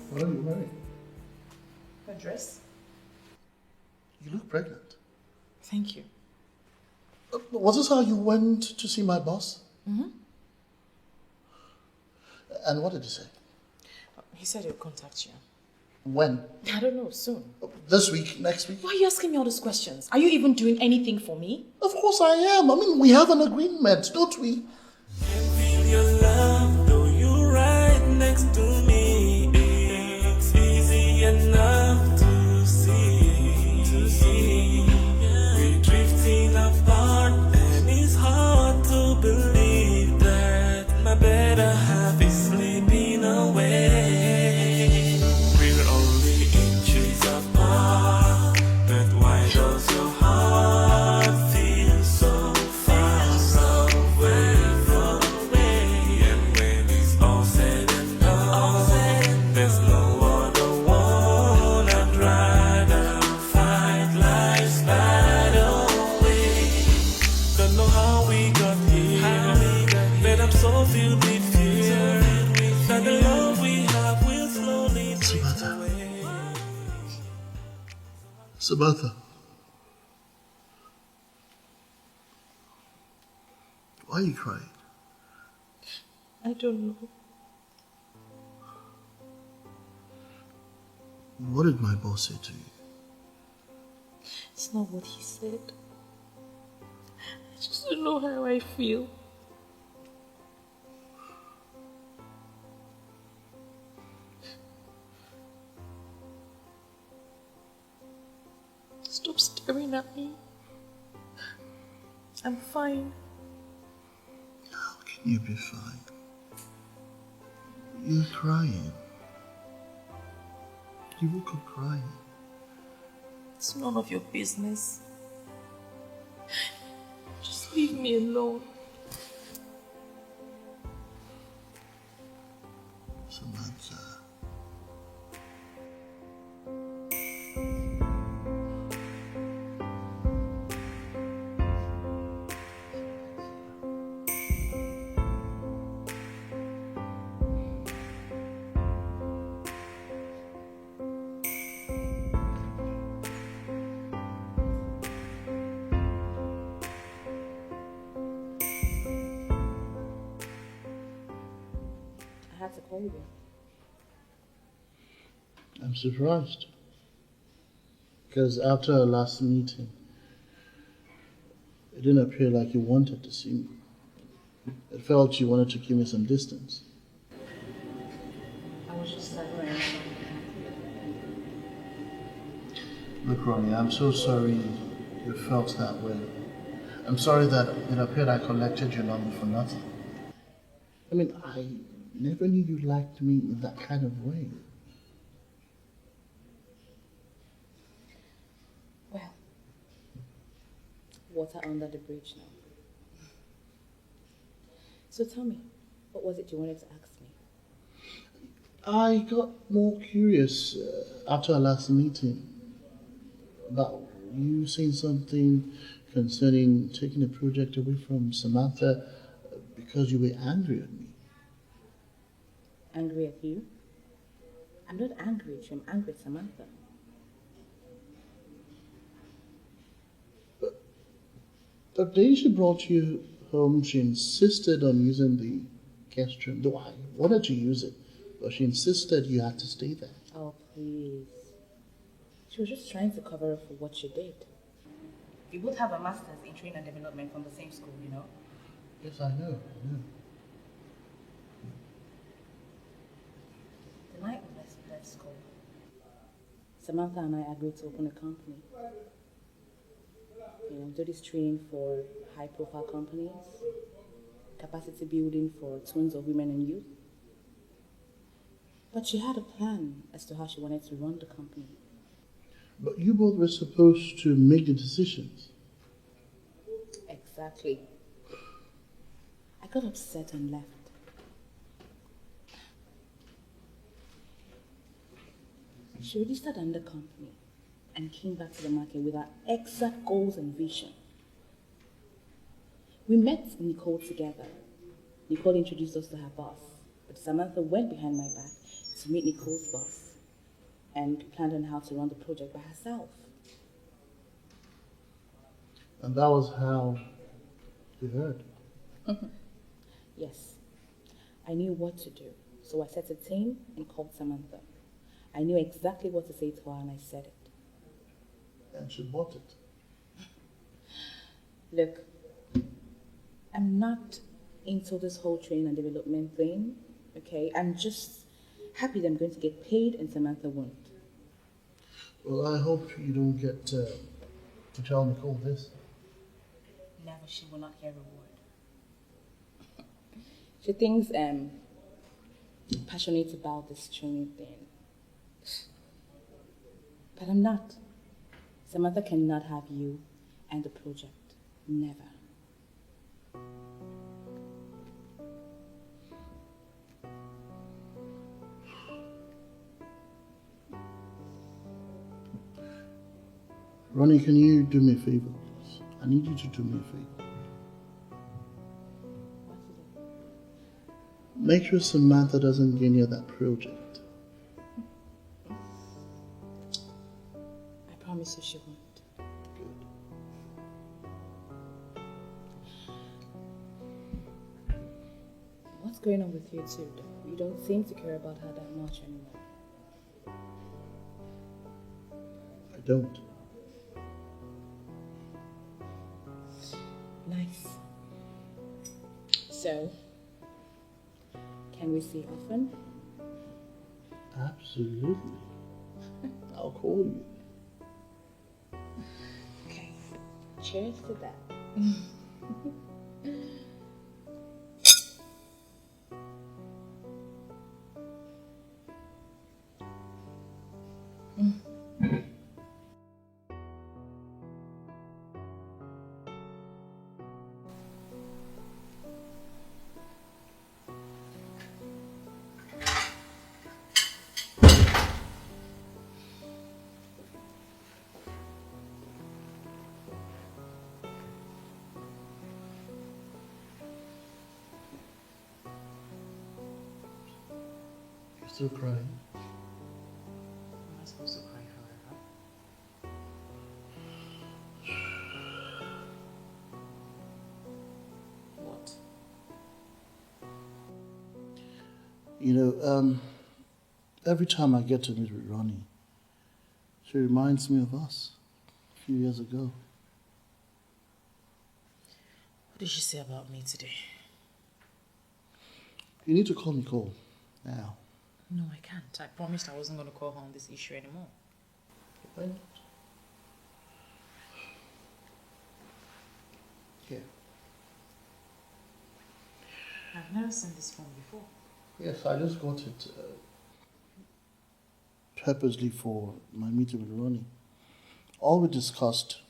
What are you wearing? A dress? You look pregnant. Thank you. Was this how you went to see my boss? Mm-hmm. And what did he say? He said he'll contact you. When? I don't know, soon. This week? Next week? Why are you asking me all these questions? Are you even doing anything for me? Of course I am. I mean, we have an agreement, don't we? Feel your love, though you're right next to me. It's easy enough to see. We're drifting apart, and it's hard to believe that my better half is slipping away. We're only inches apart, but why does your heart feel so far away from me? And when it's all said and done, there's no other one I'd rather fight life's battle with. Don't know how we got here, but I'm so filled with fear that the love we have will slowly drift away. Samantha. Why are you crying? I don't know. What did my boss say to you? It's not what he said. I just don't know how I feel. Stop staring at me. I'm fine. How can you be fine? You're crying. You woke up crying. It's none of your business. Just leave me alone. Samantha. I had to call you. I'm surprised. Because after our last meeting, it didn't appear like you wanted to see me. It felt you wanted to give me some distance. I was just like, Look, Ronnie, I'm so sorry you felt that way. I'm sorry that it appeared I collected your number for nothing. I mean, I never knew you liked me in that kind of way. well, water under the bridge now. So tell me, what was it you wanted to ask me? I got more curious after our last meeting about you saying something concerning taking a project away from Samantha because you were angry at me. Angry at you? I'm not angry at you, I'm angry at Samantha. The day she brought you home, she insisted on using the guest room. Though I wanted to use it, but she insisted you had to stay there. Oh, please. She was just trying to cover up for what she did. We both have a master's in training and development from the same school, you know? Yes, I know. The night we left school, Samantha and I agreed to open a company. Do this training for high-profile companies, capacity building for tons of women and youth. But she had a plan as to how she wanted to run the company. But you both were supposed to make the decisions. Exactly. I got upset and left. She registered under company and came back to the market with her exact goals and vision. We met Nicole together. Nicole introduced us to her boss, but Samantha went behind my back to meet Nicole's boss and planned on how to run the project by herself. And that was how you heard. Yes. I knew what to do, so I set a team and called Samantha. I knew exactly what to say to her and I said it. And she bought it. Look, I'm not into this whole training and development thing, okay? I'm just happy that I'm going to get paid and Samantha won't. Well, I hope you don't get to tell Nicole this. Never, she will not hear a word. She thinks I'm passionate about this training thing. But I'm not. Samantha cannot have you and the project. Never. Ronnie, can you do me a favor, please? I need you to do me a favor. Make sure Samantha doesn't get near that project. I promise you she won't. What's going on with you two, though? You don't seem to care about her that much anymore. I don't. Nice. So, can we see often? Absolutely. I'll call you. Okay. Cheers to that. You're still crying? Am I supposed to cry for her? What? You know, every time I get to meet with Ronnie, she reminds me of us a few years ago. What did she say about me today? You need to call Nicole now. No, I can't. I promised I wasn't going to call her on this issue anymore. Why not? Here. I've never seen this phone before. Yes, I just got it purposely for my meeting with Ronnie. All we discussed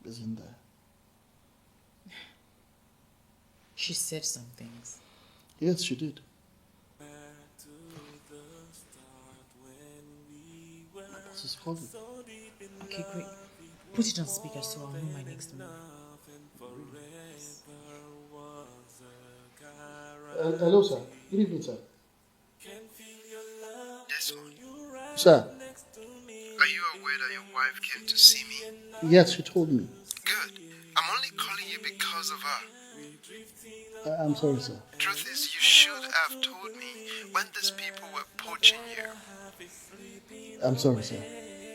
is in there. She said some things. Yes, she did. This is calling. Okay, great. Put it on speaker so I'll know my next move. Hello, sir. Good evening, sir. Desmond, Sir. are you aware that your wife came to see me? Yes, she told me. Good. I'm only calling you because of her. I'm sorry, sir. Truth is, you should have told me when these people were poaching you. I'm sorry, sir.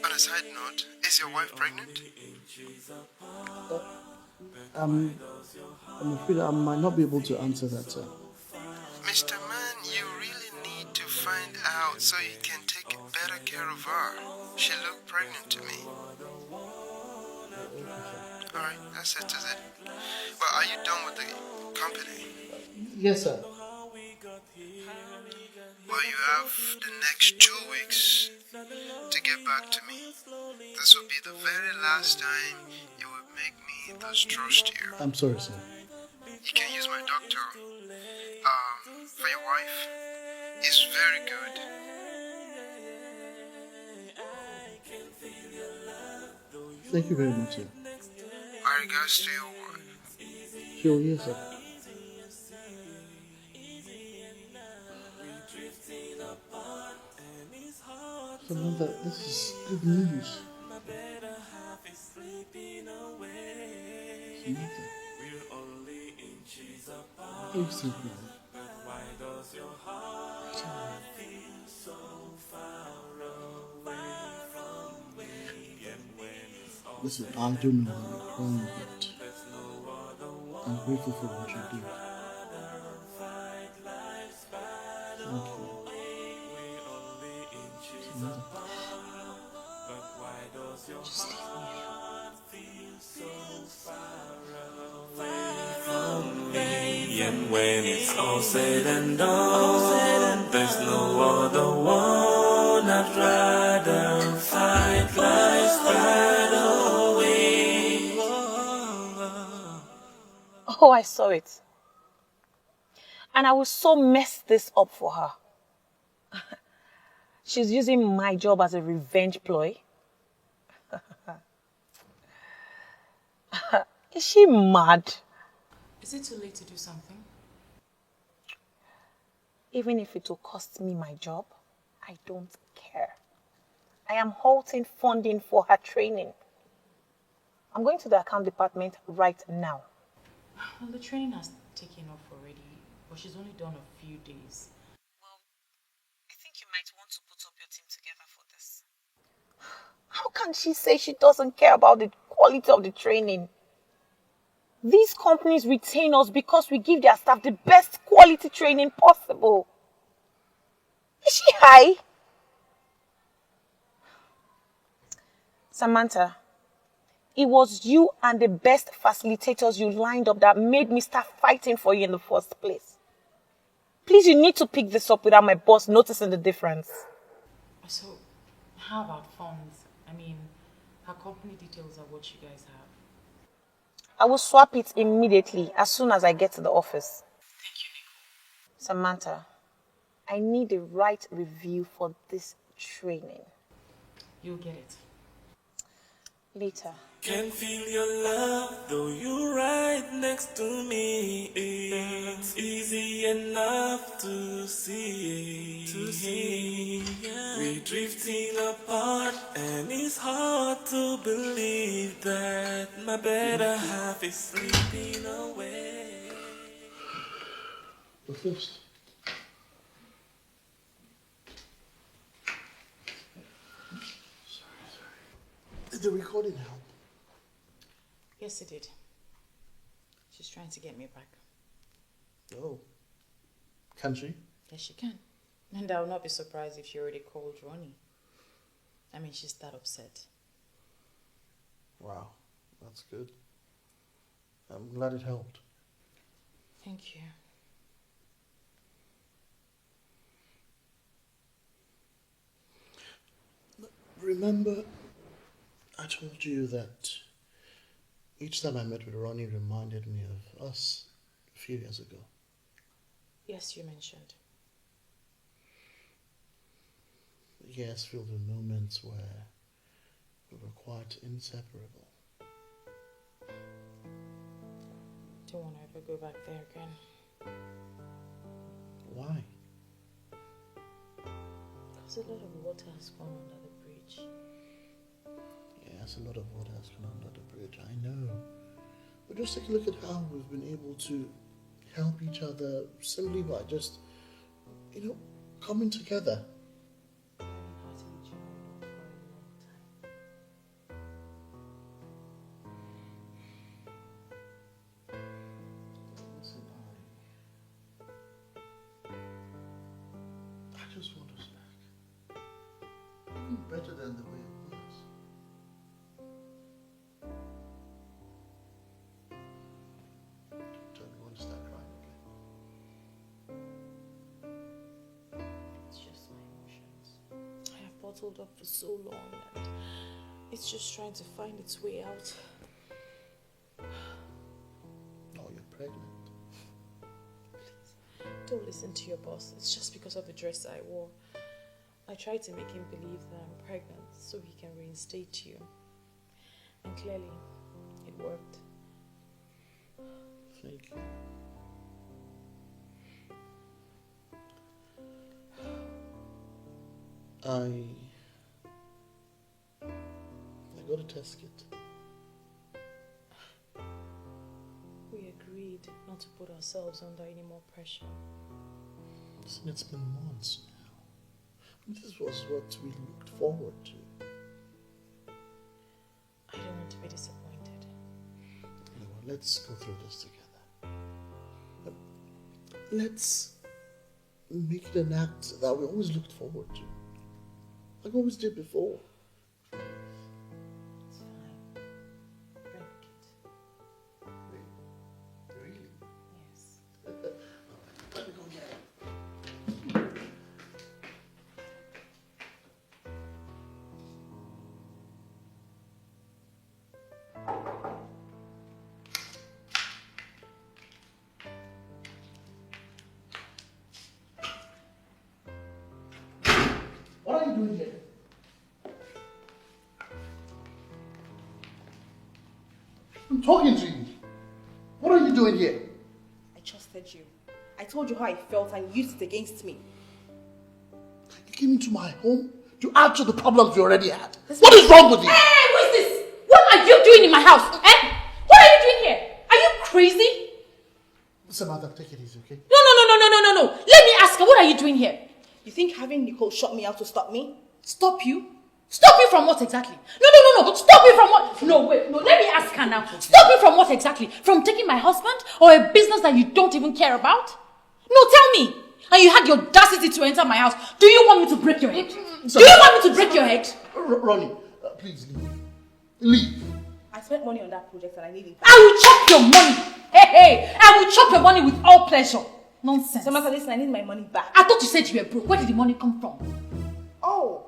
On a side note, is your wife pregnant? I'm afraid I might not be able to answer that, sir. Mr. Man, you really need to find out so you can take better care of her. She looked pregnant to me. Alright, that settles it. Well, are you done with the company? Yes, sir. Well, you have the next 2 weeks to get back to me. This will be the very last time you will make me distrust you. I'm sorry, sir. You can use my doctor. For your wife. It's very good. Thank you very much, sir. My regards to your wife. Sure, yes, sir. Samantha, this is good news. Samantha. Are you still crying? Listen, I don't know why you're crying, but I'm grateful for what you did. Thank you. Samantha. Just leave me And when it's all said and done, there's no other one I'd rather fight life's battle with. Oh, I saw it. And I will so mess this up for her. She's using my job as a revenge ploy. Is she mad? Is it too late to do something? Even if it will cost me my job, I don't care. I am halting funding for her training. I'm going to the account department right now. Well, the training has taken off already, but she's only done a few days. Well, I think you might want to put up your team together for this. How can she say she doesn't care about the quality of the training? These companies retain us because we give their staff the best quality training possible. Is she high? Samantha, it was you and the best facilitators you lined up that made me start fighting for you in the first place. Please, you need to pick this up without my boss noticing the difference. So, how about funds? I mean, her company details are what you guys have. I will swap it immediately as soon as I get to the office. Thank you, Nicole. Samantha, I need the right review for this training. You'll get it. Later. Can feel your love, though you're right next to me. It's easy enough to see. We're drifting apart, and it's hard to believe that my better half is slipping away. But first, did the recording help? Yes, it did. She's trying to get me back. Oh. Can she? Yes, she can. And I will not be surprised if she already called Ronnie. I mean, she's that upset. Wow, that's good. I'm glad it helped. Thank you. Remember, I told you that each time I met with Ronnie reminded me of us few years ago. Yes, you mentioned. Years filled with moments where we were quite inseparable. Don't want to ever go back there again. Why? Because a lot of water has gone under the bridge. Yes, a lot of water has gone under the bridge, I know. But just take a look at how we've been able to help each other simply by just, coming together. Listen, I just want us back. Even better than the way it was. Tell me when to start crying again. It's just my emotions. I have bottled up for so long and it's just trying to find its way out. Oh, you're pregnant. Please, don't listen to your boss. It's just because of the dress I wore. I tried to make him believe that I'm pregnant so he can reinstate you. And clearly, it worked. Thank you. I got a test kit. We agreed not to put ourselves under any more pressure. Listen, it's been months now. This was what we looked forward to. I don't want to be disappointed. Anyway, let's go through this together. Let's make it an act that we always looked forward to. Like we always did before. It's fine. Bring the kit. Really? Yes. Let me go get it. What are you doing here? I'm talking to you. What are you doing here? I trusted you. I told you how I felt and you used it against me. You came into my home to add to the problems you already had. What is wrong with you? Hey, who is this? What are you doing in my house? Eh? What are you doing here? Are you crazy? Samantha, take it easy, okay? No. Let me ask her, what are you doing here? You think having Nicole shut me out to stop me? Stop you? Stop you from what exactly? No. Stop you from what? No, wait. No, let me ask her now. Stop you from what exactly? From taking my husband or a business that you don't even care about? No, tell me. And you had the audacity to enter my house. Do you want me to break your head? Do you want me to break your head? Ronnie, please leave. Leave. I spent money on that project and I need it back. I will chop your money. Hey, I will chop your money with all pleasure. Nonsense. Samantha, listen, I need my money back. I thought you said you were broke. Where did the money come from? Oh.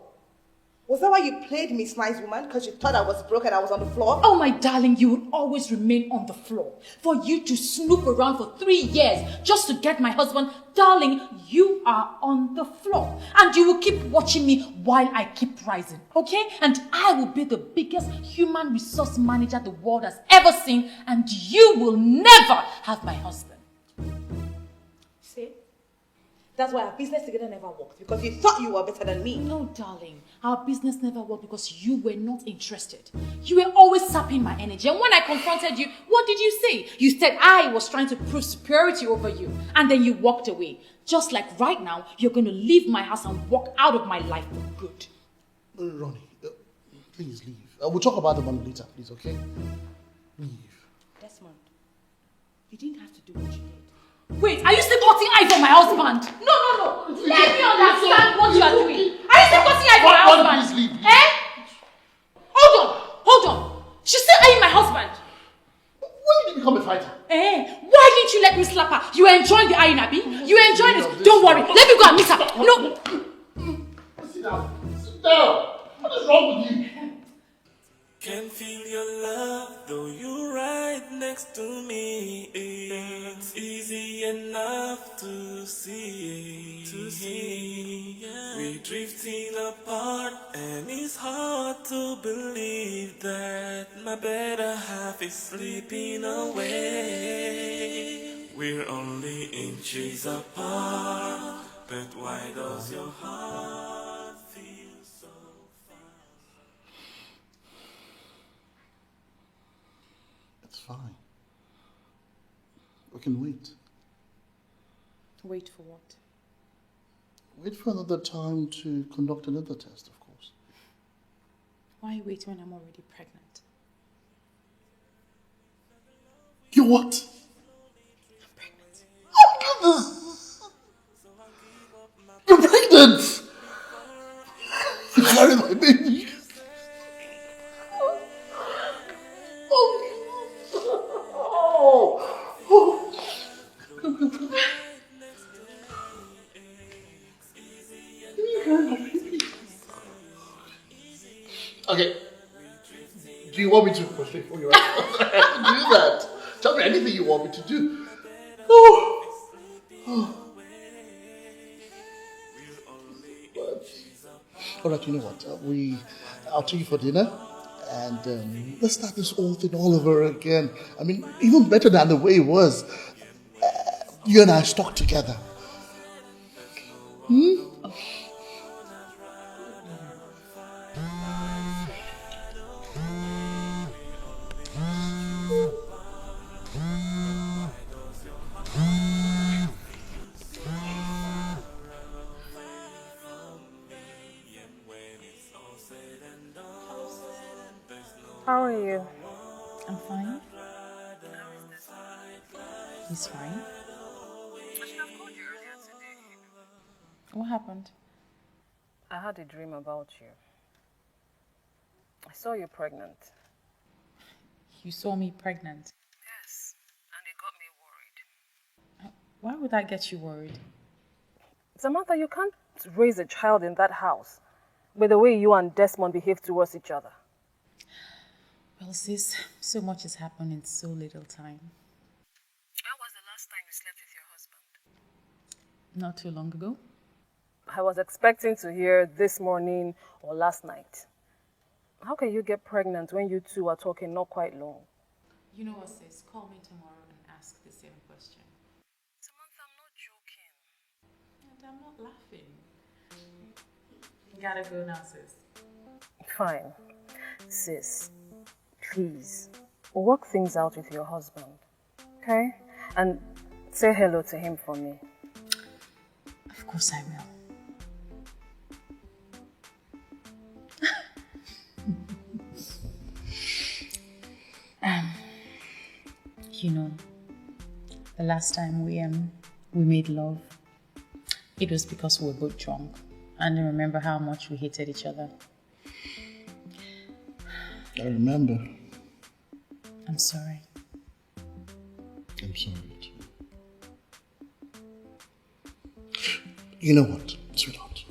Was that why you played Miss Nice Woman? Because you thought I was broke and I was on the floor? Oh, my darling, you will always remain on the floor. For you to snoop around for 3 years just to get my husband, darling, you are on the floor. And you will keep watching me while I keep rising, okay? And I will be the biggest human resource manager the world has ever seen, and you will never have my husband. See? That's why our business together never worked. Because you thought you were better than me. No, darling. Our business never worked because you were not interested. You were always sapping my energy. And when I confronted you, what did you say? You said I was trying to prove superiority over you. And then you walked away. Just like right now, you're going to leave my house and walk out of my life for good. Ronnie, please leave. We'll talk about the money later, please, okay? Leave. Desmond, you didn't have to do what you did. Wait, are you still cutting eye for my husband? No. Let me understand what you are doing. Are you still cutting eye for my husband? Please leave. Eh? Hold on. She's still eyeing my husband. When did you become a fighter? Why didn't you let me slap her? You were enjoying the eyeing, Abby? You were enjoying it? Don't worry. Let me go and meet her. No. Sit down. Sit down. What is wrong with you? Can feel your love, though you're right next to me. It's easy to see. We're drifting apart, and it's hard to believe that my better half is slipping away. We're only inches apart, but why does your heart feel so far? It's fine. We can wait. Wait for what? Wait for another time to conduct another test, of course. Why wait when I'm already pregnant? You what? I'm pregnant. Oh, goodness! You're pregnant! You carried my baby. Okay. Do you want me to prostrate for you right now? Do that. Tell me anything you want me to do. Oh. All right, you know what? I'll take you for dinner, and let's start this whole thing all over again. I mean, even better than the way it was. You and I stuck together. How are you? I'm fine. He's fine. What happened? I had a dream about you. I saw you pregnant. You saw me pregnant. Yes, and it got me worried. Why would that get you worried? Samantha, you can't raise a child in that house with the way you and Desmond behave towards each other. Well, sis, so much has happened in so little time. When was the last time you slept with your husband? Not too long ago. I was expecting to hear this morning or last night. How can you get pregnant when you two are talking not quite long? You know what, sis? Call me tomorrow and ask the same question. Samantha, I'm not joking. And I'm not laughing. Gotta go now, sis. Fine. Sis, please, work things out with your husband, okay? And say hello to him for me. Of course I will. You know, the last time we made love, it was because we were both drunk. And I remember how much we hated each other. I remember. I'm sorry. I'm sorry too. You know what, sweetheart?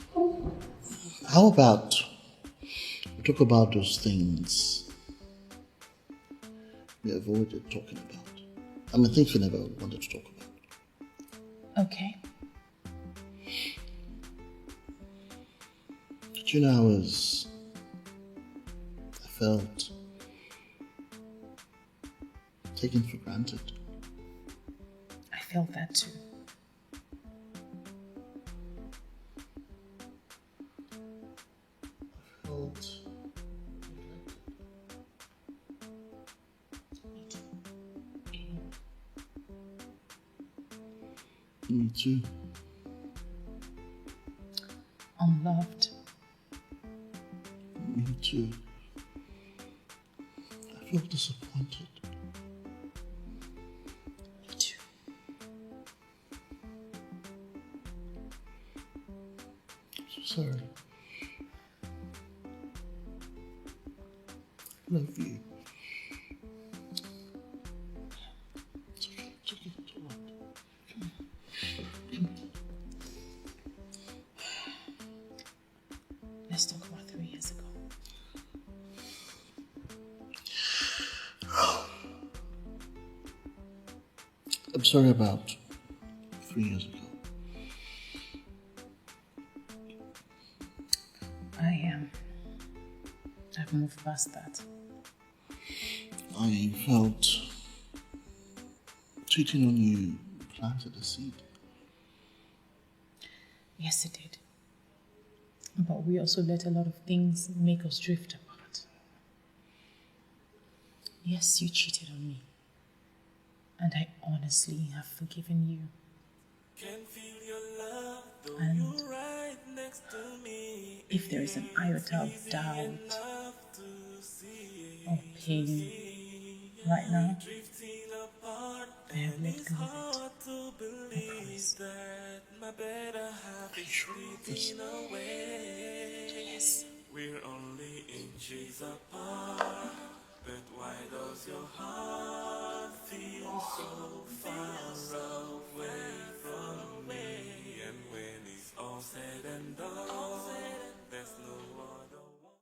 How about we talk about those things we avoided talking about? I mean, things we never wanted to talk about. Okay. But you know, I felt taken for granted. I felt that too. I felt me too. Unloved. Me too. I feel disappointed. Me too. I'm so sorry. I love you. It's okay, it's okay, it's all right. Come here. Let's talk about 3 years ago. I'm sorry about 3 years ago. have moved past that. I felt cheating on you planted a seed. Yes, it did. But we also let a lot of things make us drift apart. Yes, you cheated on me. And I honestly have forgiven you. And if there is an iota of doubt or pain right now, I have let go of it. I promise. Are you sure of this? Yes. We're only inches apart, but why does your heart feel so far away from me? And when it's all said and done, there's no other one.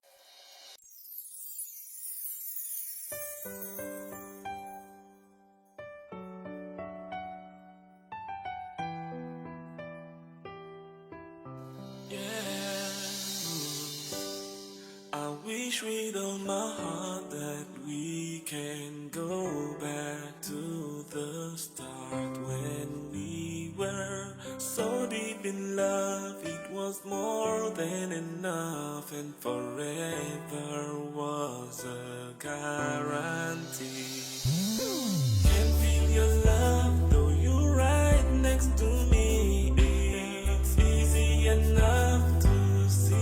I wish with all my heart that we can go back to the start when we were so deep in love. It was more than enough, and forever was a guarantee. Can feel your love, though you're right next to me. It's easy enough to see.